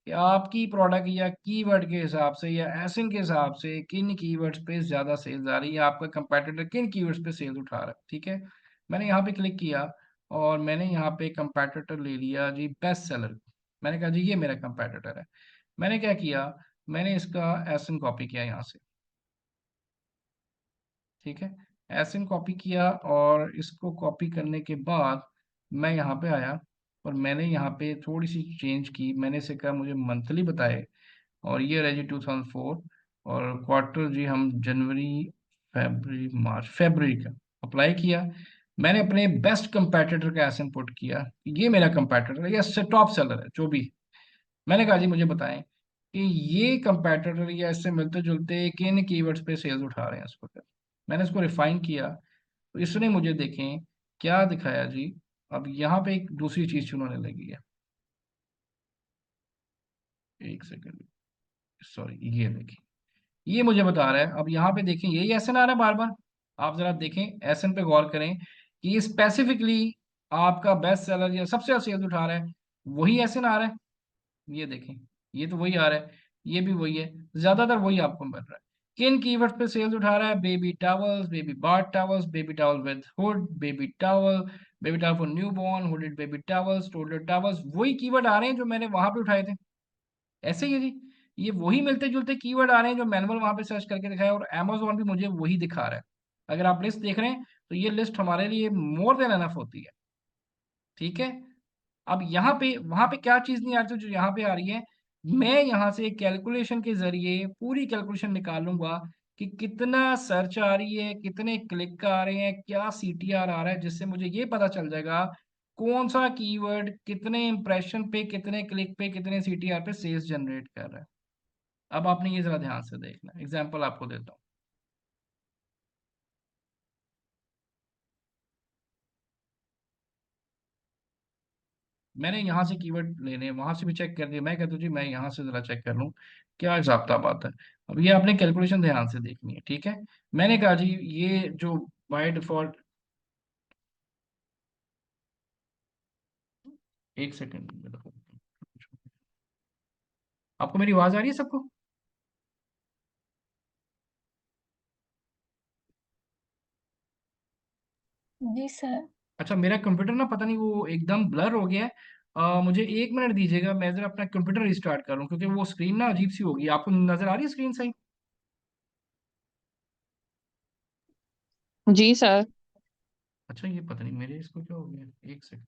कि आपकी प्रोडक्ट या कीवर्ड के हिसाब से या एसिन के हिसाब से किन कीवर्ड्स पे ज्यादा सेल्स आ रही है, आपका कंपेटिटर किन कीवर्ड्स पे सेल्स उठा रहा है, ठीक है। मैंने यहाँ पे क्लिक किया और मैंने यहाँ पे कंपेटिटर ले लिया जी, बेस्ट सेलर। मैंने कहा जी ये मेरा कंपेटिटर है। मैंने क्या किया, मैंने इसका एसिन कॉपी किया यहाँ से, ठीक है। एसिन कॉपी किया और इसको कॉपी करने के बाद मैं यहाँ पे आया और मैंने यहाँ पे थोड़ी सी चेंज की। मैंने इसे कहा मुझे मंथली बताए, और ये रहे जी 2004, और क्वार्टर जी हम जनवरी फरवरी मार्च फरवरी का अप्लाई किया। मैंने अपने बेस्ट कंपेटिटर का एसिन पुट किया, ये मेरा कंपेटिटर है या टॉप सेलर है जो भी। मैंने कहा जी मुझे बताएं कि ये कंपेटिटर या इससे मिलते जुलते किन कीवर्ड्स पे सेल्स उठा रहे हैं इस वक्त। मैंने इसको रिफाइन किया तो इसने मुझे देखें क्या दिखाया जी। अब यहाँ पे एक दूसरी चीज उन्होंने लगी है, एक सेकंड, सॉरी, ये देखिए, ये मुझे बता रहा है। अब यहाँ पे देखें यही एसएन आ रहा है बार बार। आप जरा देखें एसएन पे गौर करें कि ये स्पेसिफिकली आपका बेस्ट सेलर या सबसे ज्यादा सेल्स उठा रहा है, वही एसएन आ रहा है। ये देखें, ये तो वही आ रहा है, ये भी वही है, ज्यादातर वही आपको मिल रहा है। किन कीवर्ड पे सेल्स उठा रहा है? Baby towels, baby bath towels, baby towel with hood, baby towel for new born, hooded baby towels, toddler towels, वही कीवर्ड आ रहे हैं जो मैंने वहां पे उठाए थे। ऐसे ही है जी, ये वही मिलते जुलते कीवर्ड आ रहे हैं जो मैनुअल वहां पे सर्च करके दिखाया, और Amazon भी मुझे वही दिखा रहा है। अगर आप लिस्ट देख रहे हैं तो ये लिस्ट हमारे लिए मोर देन एनफ होती है, ठीक है। अब यहाँ पे वहां पे क्या चीज नहीं आ रही थी जो यहाँ पे आ रही है। मैं यहाँ से कैलकुलेशन के जरिए पूरी कैलकुलेशन निकालूंगा कि कितना सर्च आ रही है, कितने क्लिक आ रहे हैं, क्या सीटीआर आ रहा है, जिससे मुझे ये पता चल जाएगा कौन सा कीवर्ड कितने इंप्रेशन पे, कितने क्लिक पे, कितने सीटीआर पे सेल्स जनरेट कर रहा है। अब आपने ये जरा ध्यान से देखना, एग्जाम्पल आपको देता हूँ। मैंने यहाँ से कीवर्ड लेने हैं, वहां से भी चेक कर दिया। मैं कहता हूँ जी मैं यहाँ से जरा चेक कर लूँ क्या हिसाब किताब आता है। अब ये आपने कैलकुलेशन ध्यान से देखनी है, ठीक है। मैंने कहा जी ये जो बाय डिफॉल्ट, एक सेकंड में देखो, आपको मेरी आवाज आ रही है सबको? जी सर। अच्छा, मेरा कंप्यूटर ना पता नहीं वो एकदम ब्लर हो गया है। मुझे 1 मिनट दीजिएगा, मैं जरा अपना कंप्यूटर रिस्टार्ट करूँ क्योंकि वो स्क्रीन ना अजीब सी होगी। आपको नजर आ रही है स्क्रीन सही? जी सर। अच्छा, ये पता नहीं मेरे इसको क्या हो गया, एक सेकंड,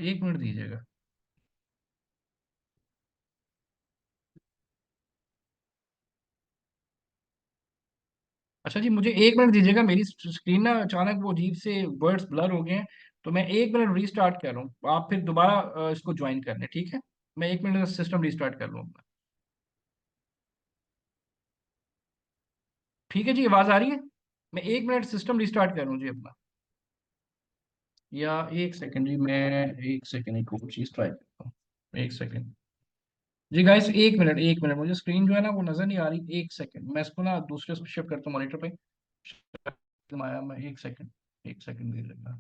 1 मिनट दीजिएगा। अच्छा जी, मुझे 1 मिनट दीजिएगा, मेरी स्क्रीन ना अचानक वो अजीब से वर्ड्स ब्लर हो गए हैं। तो मैं 1 मिनट रीस्टार्ट कर रहा हूँ, आप फिर दोबारा इसको ज्वाइन कर लें, ठीक है। मैं 1 मिनट सिस्टम रीस्टार्ट कर लूँगा। ठीक है जी, आवाज़ आ रही है? मैं 1 मिनट सिस्टम रिस्टार्ट कर रहा हूँ जी अपना, या एक सेकंड जी, मैं एक सेकंड एक और चीज़ ट्राई करता हूँ। एक सेकंड जी गाइस, 1 मिनट 1 मिनट, मुझे स्क्रीन जो है ना वो नज़र नहीं आ रही। एक सेकंड, मैं इसको ना दूसरे पे शिफ्ट करता हूँ मॉनिटर पे। आया मैं, एक सेकंड दीजिएगा।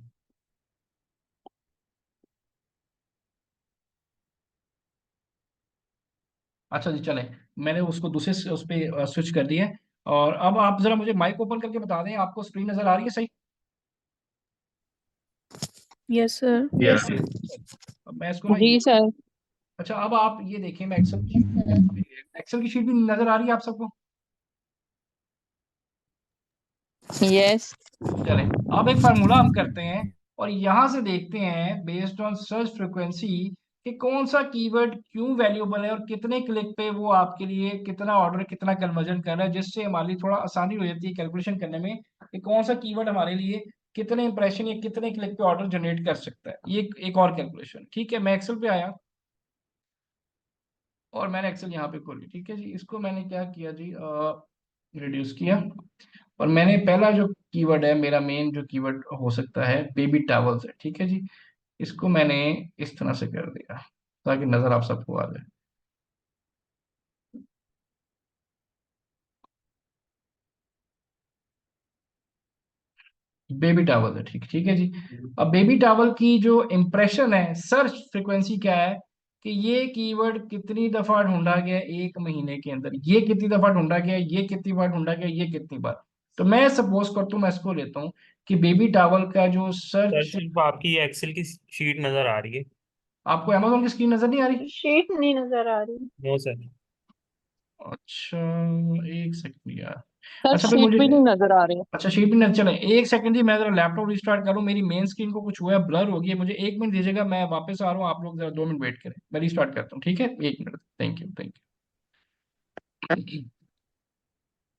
अच्छा जी चले, मैंने उसको दूसरे उस पे स्विच कर दिया है। और अब आप जरा मुझे माइक ओपन करके बता दें, आपको स्क्रीन नजर आ रही है सही? Yes sir. या अब मैं इसको ना जी सर। अच्छा अब आप ये देखिए, मैं एक्सेल की शीट भी नजर आ रही है आप सबको? यस। चले, अब एक फार्मूला हम करते हैं और यहाँ से देखते हैं बेस्ड ऑन सर्च फ्रीक्वेंसी कि कौन सा कीवर्ड क्यों वैल्यूएबल है और कितने क्लिक पे वो आपके लिए कितना ऑर्डर कितना कन्वर्जन कर रहा है, जिससे हमारे लिए थोड़ा आसानी हो जाती है कैलकुलेशन करने में कि कौन सा कीवर्ड हमारे लिए कितने इंप्रेशन या कितने क्लिक पे ऑर्डर जनरेट कर सकता है। ये एक और कैलकुलेशन। ठीक है, मैं एक्सेल पे आया और मैंने एक्सेल यहाँ पे खोली। ठीक है जी, इसको मैंने क्या किया जी, रिड्यूस किया। और मैंने पहला जो कीवर्ड है, मेरा मेन जो कीवर्ड हो सकता है बेबी टॉवल्स है। ठीक है जी, इसको मैंने इस तरह से कर दिया ताकि नजर आप सबको आ जाए। बेबी टावल है, ठीक ठीक है जी। अब बेबी टावल की जो इंप्रेशन है, सर्च फ्रीक्वेंसी क्या है कि ये कीवर्ड कितनी दफा ढूंढा गया एक महीने के अंदर, ये कितनी दफा ढूंढा गया, ये कितनी बार ढूंढा गया, ये कितनी बार। तो मैं सपोज करता हूँ, मैं इसको लेता हूँ कि बेबी टावल का जो सर सर्च। सिर्फ आपकी एक्सेल की शीट नजर आ रही है। आपको अमेजोन की स्क्रीन नजर नहीं आ रही? शीट नहीं नजर आ रही। No sir. अच्छा, एक सेकंड यार। सर अच्छा फिर शीट मुझे, भी नहीं नजर आ रही। अच्छा शीट भी नहीं चले, एक सेकंड जी, मैं जरा लैपटॉप रिस्टार्ट करूं, मेरी मेन स्क्रीन को कुछ हुआ है, ब्लर हो गई है, मुझे 1 मिनट दीजिएगा, मैं वापस आ रहा हूँ, आप लोग जरा 2 मिनट वेट करें, मैं रिस्टार्ट करता हूँ। ठीक है, 1 minute, thank you thank you.